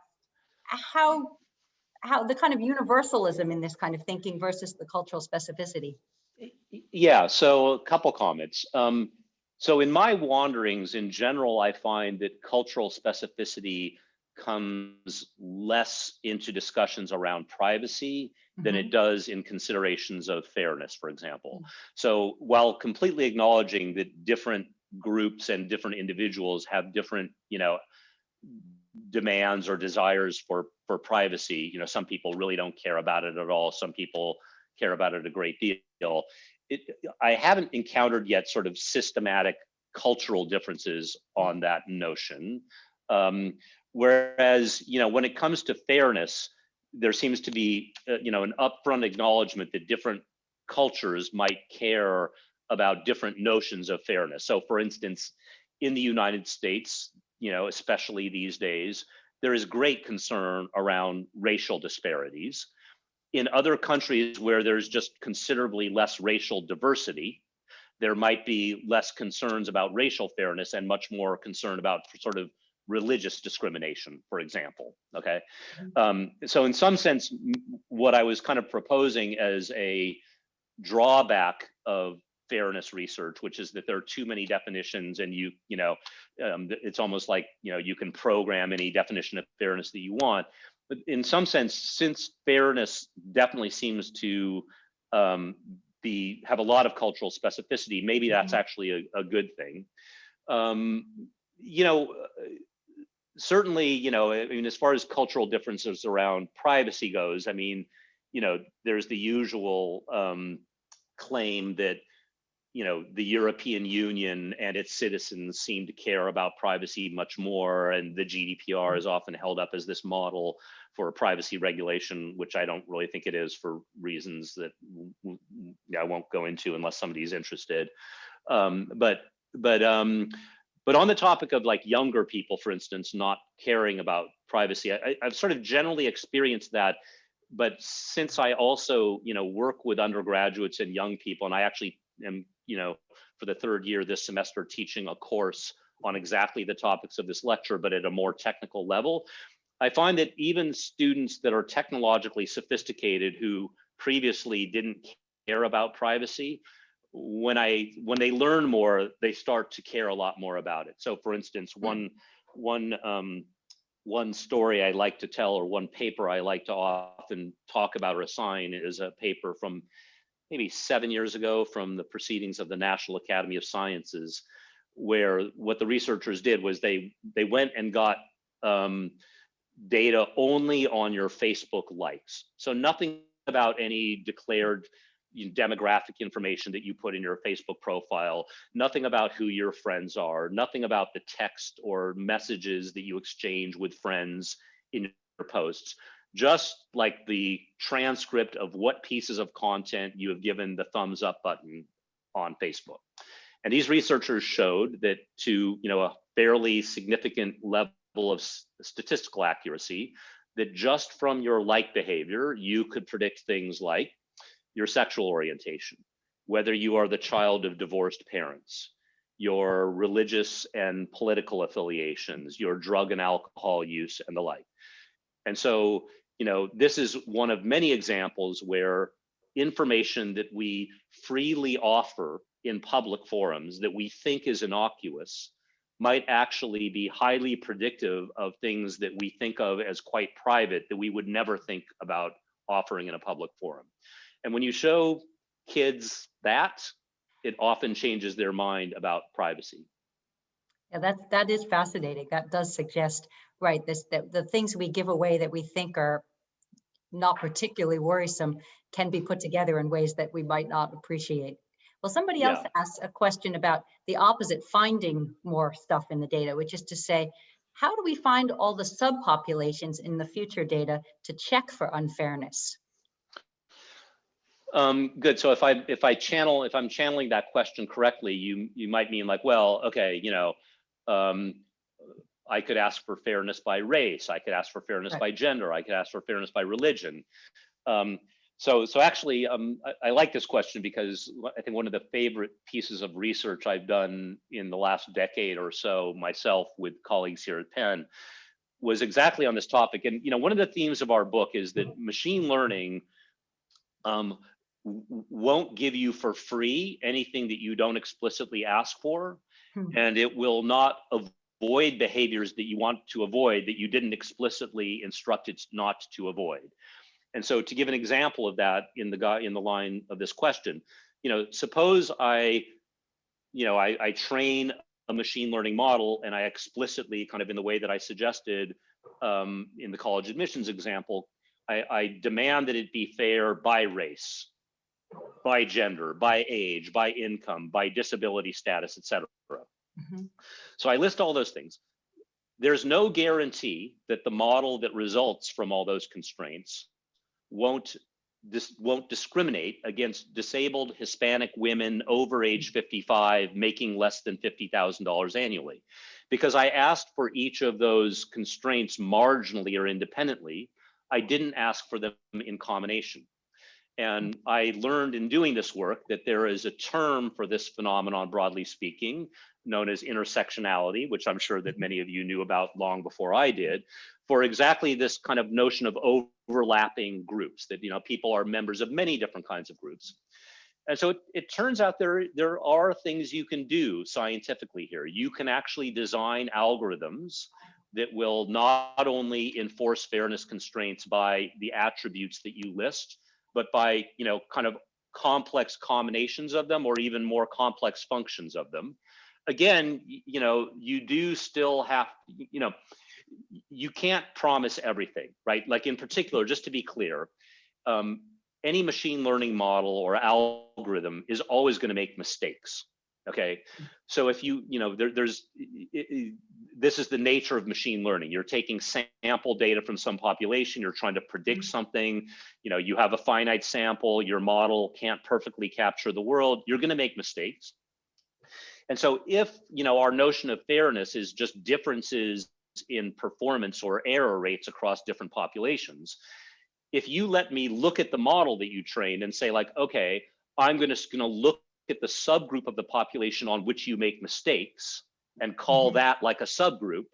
how the kind of universalism in this kind of thinking versus the cultural specificity. Yeah, so a couple comments. So in my wanderings in general, I find that cultural specificity comes less into discussions around privacy than it does in considerations of fairness, for example. So while completely acknowledging that different groups and different individuals have different, demands or desires for privacy, some people really don't care about it at all. Some people care about it a great deal. I haven't encountered yet sort of systematic cultural differences on that notion. Whereas, when it comes to fairness, there seems to be, an upfront acknowledgement that different cultures might care about different notions of fairness. So for instance, in the United States, especially these days, there is great concern around racial disparities. In other countries where there's just considerably less racial diversity, there might be less concerns about racial fairness and much more concern about sort of religious discrimination, for example, okay? So in some sense, what I was kind of proposing as a drawback of fairness research, which is that there are too many definitions, and it's almost like you can program any definition of fairness that you want. But in some sense, since fairness definitely seems to have a lot of cultural specificity, maybe that's actually a good thing. Certainly, I mean, as far as cultural differences around privacy goes, I mean, there's the usual claim that the European Union and its citizens seem to care about privacy much more, and the GDPR is often held up as this model for privacy regulation, which I don't really think it is for reasons that I won't go into unless somebody's interested. But on the topic of like younger people, for instance, not caring about privacy, I've sort of generally experienced that. But since I also, work with undergraduates and young people, and I actually am, for the third year this semester teaching a course on exactly the topics of this lecture, but at a more technical level, I find that even students that are technologically sophisticated who previously didn't care about privacy, when they learn more, they start to care a lot more about it. So for instance, one story I like to tell, or one paper I like to often talk about or assign, is a paper from maybe 7 years ago from the Proceedings of the National Academy of Sciences, where what the researchers did was they went and got data only on your Facebook likes. So nothing about any declared, demographic information that you put in your Facebook profile, nothing about who your friends are, nothing about the text or messages that you exchange with friends in your posts, just like the transcript of what pieces of content you have given the thumbs up button on Facebook. And these researchers showed that to a fairly significant level of statistical accuracy, that just from your like behavior, you could predict things like your sexual orientation, whether you are the child of divorced parents, your religious and political affiliations, your drug and alcohol use, and the like. And so, this is one of many examples where information that we freely offer in public forums that we think is innocuous might actually be highly predictive of things that we think of as quite private that we would never think about offering in a public forum. And when you show kids that, it often changes their mind about privacy. Yeah, that is fascinating. That does suggest, right, that the things we give away that we think are not particularly worrisome can be put together in ways that we might not appreciate. Well, somebody else asked a question about the opposite, finding more stuff in the data, which is to say, how do we find all the subpopulations in the future data to check for unfairness? Good. So if I'm channeling that question correctly, you might mean like, well, okay, I could ask for fairness by race, I could ask for fairness by gender, I could ask for fairness by religion. So actually, I like this question because I think one of the favorite pieces of research I've done in the last decade or so myself with colleagues here at Penn was exactly on this topic. And one of the themes of our book is that machine learning won't give you for free anything that you don't explicitly ask for, and it will not avoid behaviors that you want to avoid that you didn't explicitly instruct it not to avoid. And so, to give an example of that in the line of this question, suppose I train a machine learning model and I explicitly, kind of in the way that I suggested in the college admissions example, I demand that it be fair by race, by gender, by age, by income, by disability status, etc. So I list all those things. There's no guarantee that the model that results from all those constraints won't discriminate against disabled Hispanic women over age 55 making less than $50,000 annually. Because I asked for each of those constraints marginally or independently, I didn't ask for them in combination. And I learned in doing this work that there is a term for this phenomenon, broadly speaking, known as intersectionality, which I'm sure that many of you knew about long before I did, for exactly this kind of notion of overlapping groups, that people are members of many different kinds of groups. And so it turns out there are things you can do scientifically here. You can actually design algorithms that will not only enforce fairness constraints by the attributes that you list, but by kind of complex combinations of them, or even more complex functions of them. Again, you do still have, you can't promise everything, right? Like in particular, just to be clear, any machine learning model or algorithm is always going to make mistakes. Okay, so if this is the nature of machine learning. You're taking sample data from some population, you're trying to predict something, you have a finite sample, your model can't perfectly capture the world, you're going to make mistakes. And so if, our notion of fairness is just differences in performance or error rates across different populations, if you let me look at the model that you trained and say like, okay, I'm going to look at the subgroup of the population on which you make mistakes and call that like a subgroup,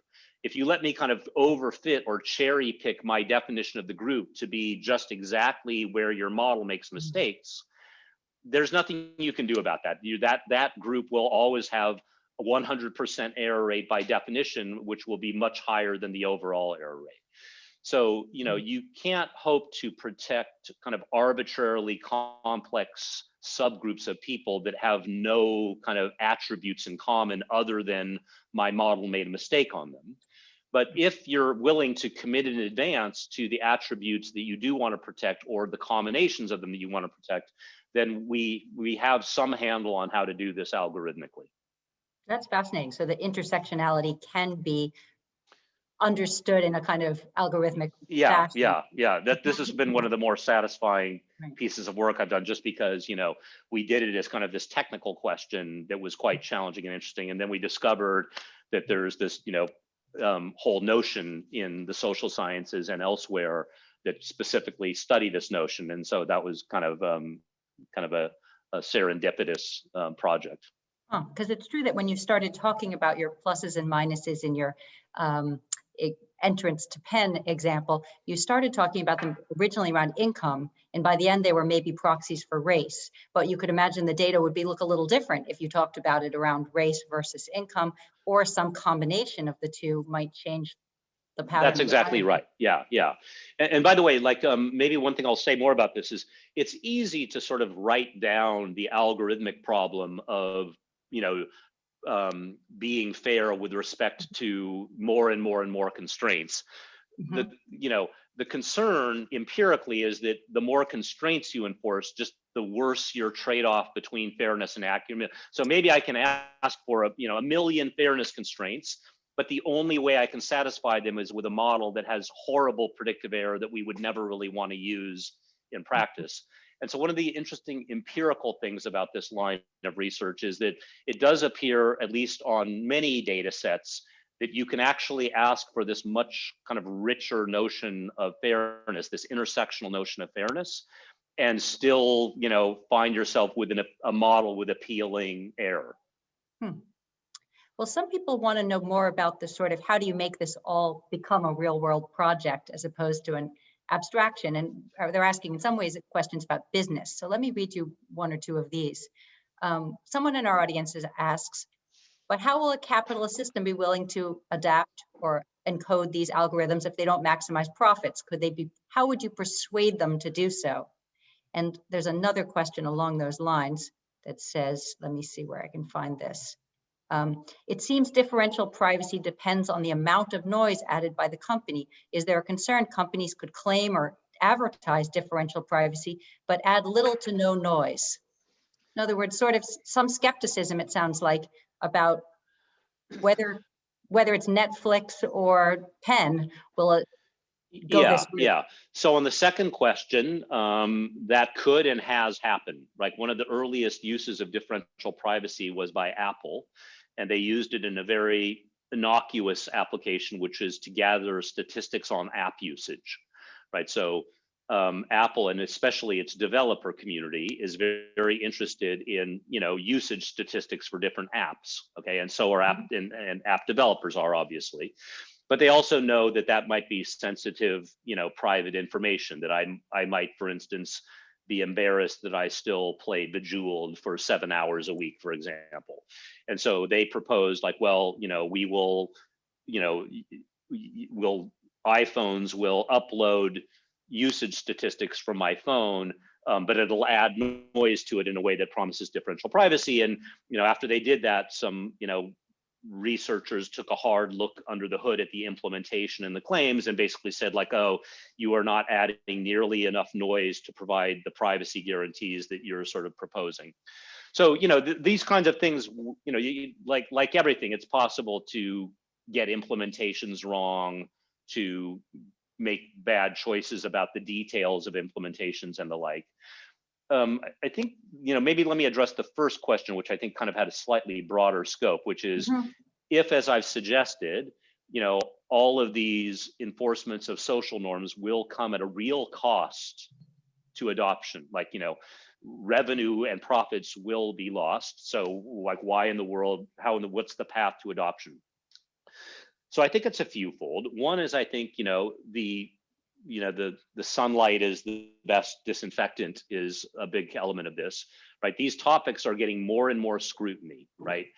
if you let me kind of overfit or cherry pick my definition of the group to be just exactly where your model makes mistakes, there's nothing you can do about that. That group will always have a 100% error rate by definition, which will be much higher than the overall error rate. So, you can't hope to protect kind of arbitrarily complex subgroups of people that have no kind of attributes in common other than my model made a mistake on them. But if you're willing to commit in advance to the attributes that you do want to protect, or the combinations of them that you want to protect, then we have some handle on how to do this algorithmically. That's fascinating. So the intersectionality can be understood in a kind of algorithmic fashion. Yeah. This has been one of the more satisfying Right. pieces of work I've done, just because, we did it as kind of this technical question that was quite challenging and interesting. And then we discovered that there's this, whole notion in the social sciences and elsewhere that specifically study this notion. And so that was kind of a serendipitous project. Because it's true that when you started talking about your pluses and minuses in your entrance to Penn example, you started talking about them originally around income, and by the end they were maybe proxies for race. But you could imagine the data would look a little different if you talked about it around race versus income, or some combination of the two might change the pattern. That's exactly right. Yeah. And by the way, maybe one thing I'll say more about this is it's easy to sort of write down the algorithmic problem of, being fair with respect to more and more constraints. Mhm. The concern empirically is that the more constraints you enforce, just the worse your trade-off between fairness and accuracy. So maybe I can ask for a million fairness constraints, but the only way I can satisfy them is with a model that has horrible predictive error that we would never really want to use in practice. And so one of the interesting empirical things about this line of research is that it does appear, at least on many data sets, that you can actually ask for this much kind of richer notion of fairness, this intersectional notion of fairness, and still, find yourself within a model with appealing error. Well, some people want to know more about the sort of how do you make this all become a real world project as opposed to an abstraction, and they're asking in some ways questions about business. So let me read you one or two of these. Someone in our audience asks, but how will a capitalist system be willing to adapt or encode these algorithms if they don't maximize profits? How would you persuade them to do so? And there's another question along those lines that says, let me see where I can find this. It seems differential privacy depends on the amount of noise added by the company. Is there a concern companies could claim or advertise differential privacy, but add little to no noise? In other words, sort of some skepticism, it sounds like, about whether it's Netflix or Penn will go this route. Yeah. So on the second question, that could and has happened. Like one of the earliest uses of differential privacy was by Apple, and they used it in a very innocuous application, which is to gather statistics on app usage, right? So Apple, and especially its developer community, is very, very interested in usage statistics for different apps. Okay, and so are and app developers are, obviously. But they also know that might be sensitive, private information that I might, for instance, be embarrassed that I still play Bejeweled for 7 hours a week, for example. And so they proposed iPhones will upload usage statistics from my phone, but it'll add noise to it in a way that promises differential privacy. And after they did that, some researchers took a hard look under the hood at the implementation and the claims and basically said, oh, you are not adding nearly enough noise to provide the privacy guarantees that you're sort of proposing. So these kinds of things, like everything, it's possible to get implementations wrong, to make bad choices about the details of implementations and the like. I think, maybe let me address the first question, which I think kind of had a slightly broader scope, which is if, as I've suggested, all of these enforcements of social norms will come at a real cost to adoption, revenue and profits will be lost. So why in the world, what's the path to adoption? So I think it's a fewfold. One is, I think, the sunlight is the best disinfectant is a big element of this, right? These topics are getting more and more scrutiny, right?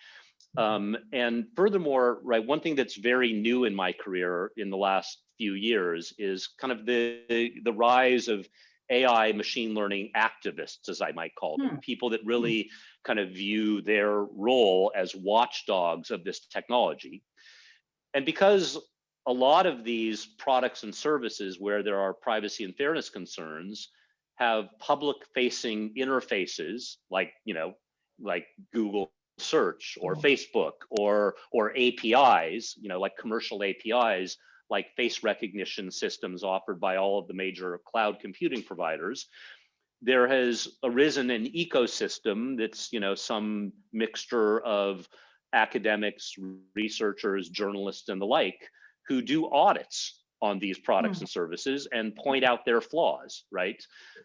And furthermore, right, one thing that's very new in my career in the last few years is kind of the rise of AI machine learning activists, as I might call them, people that really kind of view their role as watchdogs of this technology. And because a lot of these products and services where there are privacy and fairness concerns have public-facing interfaces like, like Google search or Facebook or APIs, like commercial APIs, like face recognition systems offered by all of the major cloud computing providers. There has arisen an ecosystem that's, some mixture of academics, researchers, journalists, and the like, who do audits on these products and services and point out their flaws, right?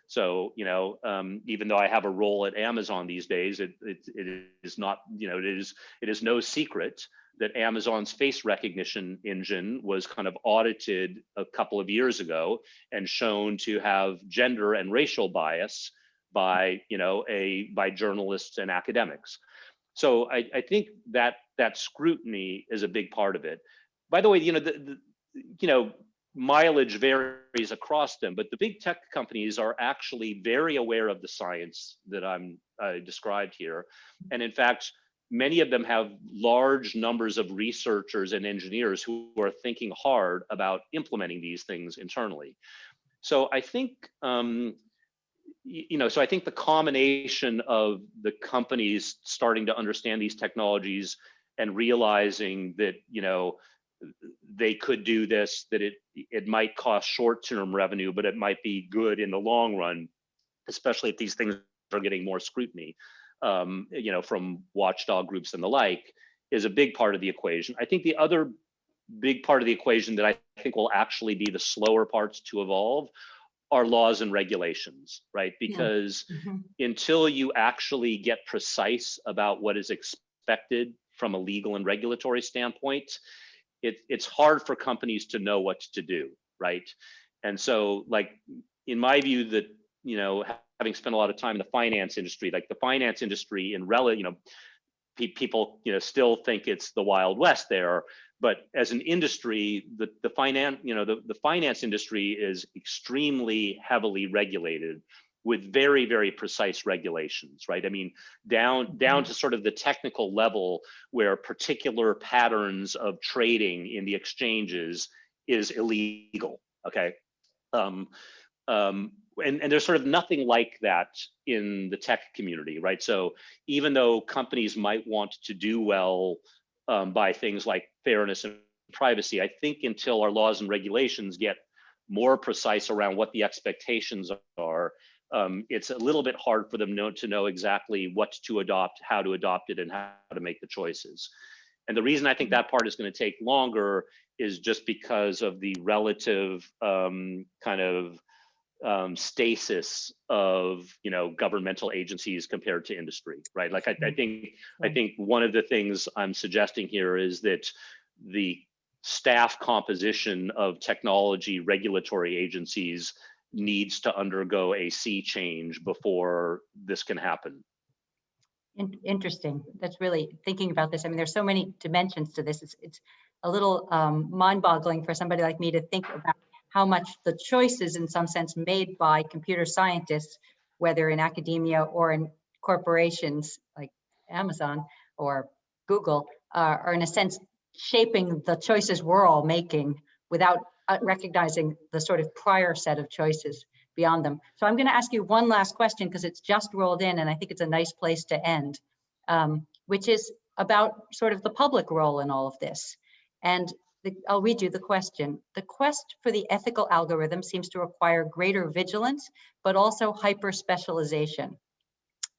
So, even though I have a role at Amazon these days, it is not, it is no secret that Amazon's face recognition engine was kind of audited a couple of years ago and shown to have gender and racial bias by, by journalists and academics. So I think that scrutiny is a big part of it. By the way, mileage varies across them, but the big tech companies are actually very aware of the science that I'm described here. And in fact, many of them have large numbers of researchers and engineers who are thinking hard about implementing these things internally. So I think, so I think the combination of the companies starting to understand these technologies and realizing that, they could do this, that it might cost short-term revenue, but it might be good in the long run, especially if these things are getting more scrutiny, from watchdog groups and the like, is a big part of the equation. I think the other big part of the equation that I think will actually be the slower parts to evolve are laws and regulations, right? Because until you actually get precise about what is expected from a legal and regulatory standpoint, it's hard for companies to know what to do, right? And so, like, in my view, that, having spent a lot of time in the finance industry, like the finance industry in people, still think it's the Wild West there. But as an industry, the finance industry is extremely heavily regulated with very, very precise regulations, right? I mean, down to sort of the technical level where particular patterns of trading in the exchanges is illegal, okay? And there's sort of nothing like that in the tech community, right? So even though companies might want to do well by things like fairness and privacy, I think until our laws and regulations get more precise around what the expectations are, it's a little bit hard for them to know exactly what to adopt, how to adopt it, and how to make the choices. And the reason I think that part is going to take longer is just because of the relative kind of stasis of governmental agencies compared to industry, right? Like I think one of the things I'm suggesting here is that the staff composition of technology regulatory agencies needs to undergo a sea change before this can happen. Interesting. That's really thinking about this. I mean, there's so many dimensions to this. It's a little mind-boggling for somebody like me to think about how much the choices, in some sense, made by computer scientists, whether in academia or in corporations like Amazon or Google, are in a sense shaping the choices we're all making without recognizing the sort of prior set of choices beyond them. So I'm going to ask you one last question because it's just rolled in, and I think it's a nice place to end, which is about sort of the public role in all of this. And I'll read you the question. The quest for the ethical algorithm seems to require greater vigilance, but also hyper-specialization.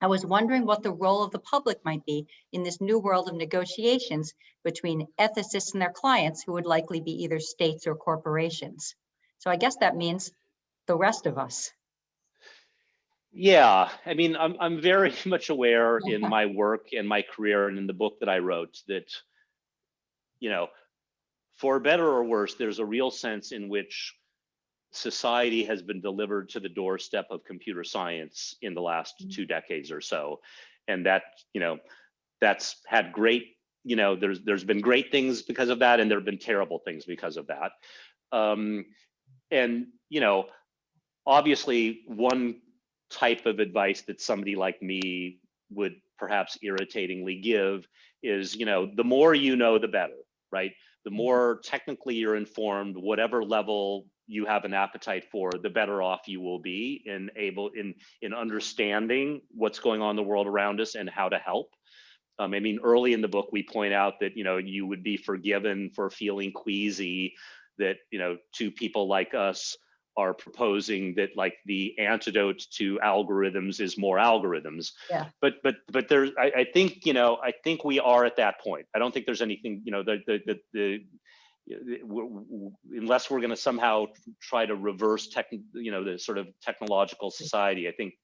I was wondering what the role of the public might be in this new world of negotiations between ethicists and their clients, who would likely be either states or corporations. So I guess that means the rest of us. Yeah, I mean, I'm very much aware in my work and my career and in the book that I wrote that, for better or worse, there's a real sense in which society has been delivered to the doorstep of computer science in the last 2 decades or so. And that, that's had great, there's been great things because of that, and there have been terrible things because of that. And, obviously one type of advice that somebody like me would perhaps irritatingly give is, the more you know, the better, right? The more technically you're informed, whatever level you have an appetite for, the better off you will be in understanding what's going on in the world around us and how to help. I mean, early in the book, we point out that, you would be forgiven for feeling queasy, that, two people like us are proposing that like the antidote to algorithms is more algorithms. Yeah. But there's, I think we are at that point. I don't think there's anything, unless we're going to somehow try to reverse the sort of technological society. I think,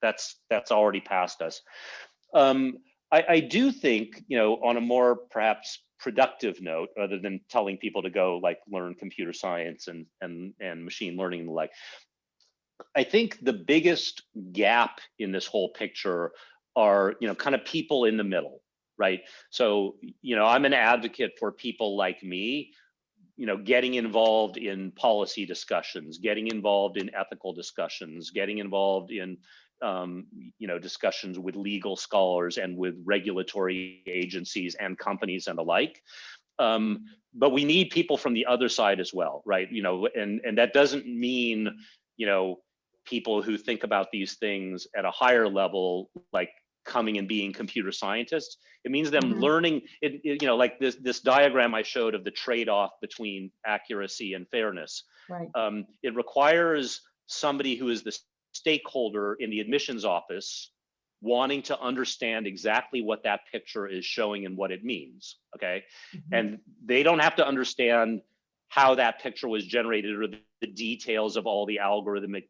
that's already past us. I do think, on a more perhaps productive note, other than telling people to go like learn computer science and machine learning and the like, I think the biggest gap in this whole picture are, kind of people in the middle, right? So, I'm an advocate for people like me, getting involved in policy discussions, getting involved in ethical discussions, getting involved in discussions with legal scholars and with regulatory agencies and companies and the like. But we need people from the other side as well, right? And that doesn't mean, people who think about these things at a higher level, like coming and being computer scientists. It means them learning, like this diagram I showed of the trade-off between accuracy and fairness. Right. It requires somebody who is the stakeholder in the admissions office wanting to understand exactly what that picture is showing and what it means, okay? And they don't have to understand how that picture was generated or the details of all the algorithmic,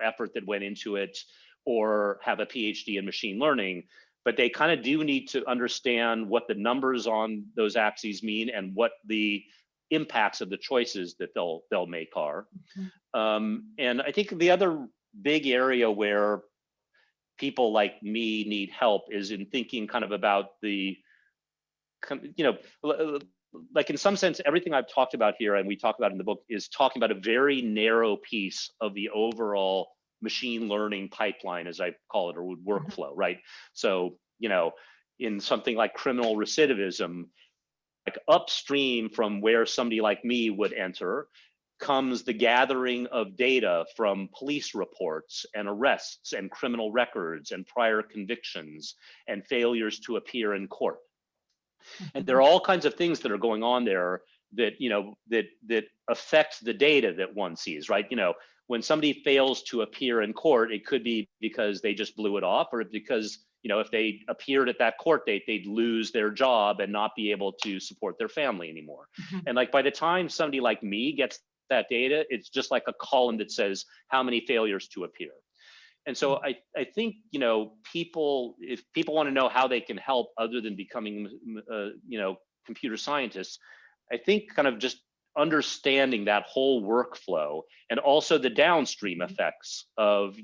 effort that went into it, or have a PhD in machine learning, but they kind of do need to understand what the numbers on those axes mean and what the impacts of the choices that they'll make are. And I think the other big area where people like me need help is in thinking kind of about the, like in some sense, everything I've talked about here and we talk about in the book is talking about a very narrow piece of the overall machine learning pipeline, as I call it, or workflow, right? So, in something like criminal recidivism, like upstream from where somebody like me would enter, comes the gathering of data from police reports and arrests and criminal records and prior convictions and failures to appear in court. And there are all kinds of things that are going on there that, that affect the data that one sees, right? When somebody fails to appear in court, it could be because they just blew it off, or because, if they appeared at that court date, they'd lose their job and not be able to support their family anymore. And like by the time somebody like me gets that data, it's just like a column that says how many failures to appear. And so I think, people, if people want to know how they can help other than becoming, computer scientists, I think kind of just understanding that whole workflow and also the downstream effects of,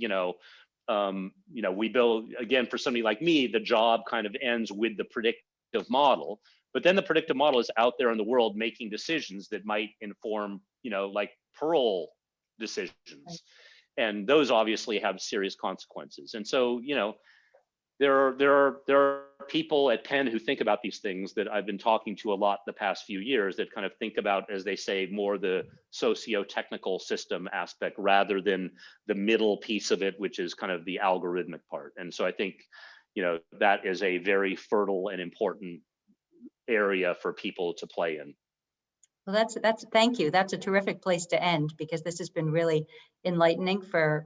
we build, again, for somebody like me, the job kind of ends with the predictive model, but then the predictive model is out there in the world making decisions that might inform, like parole decisions. Right. And those obviously have serious consequences. And so, there are people at Penn who think about these things that I've been talking to a lot the past few years that kind of think about, as they say, more the socio-technical system aspect rather than the middle piece of it, which is kind of the algorithmic part. And so I think, that is a very fertile and important area for people to play in. Well, thank you. That's a terrific place to end, because this has been really enlightening for,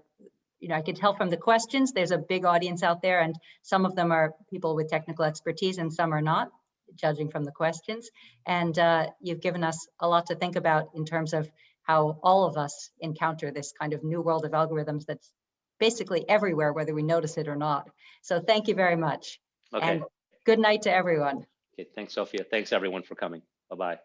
I can tell from the questions, there's a big audience out there, and some of them are people with technical expertise and some are not, judging from the questions. And you've given us a lot to think about in terms of how all of us encounter this kind of new world of algorithms that's basically everywhere, whether we notice it or not. So thank you very much. Okay. And good night to everyone. Okay, thanks, Sophia. Thanks everyone for coming. Bye-bye.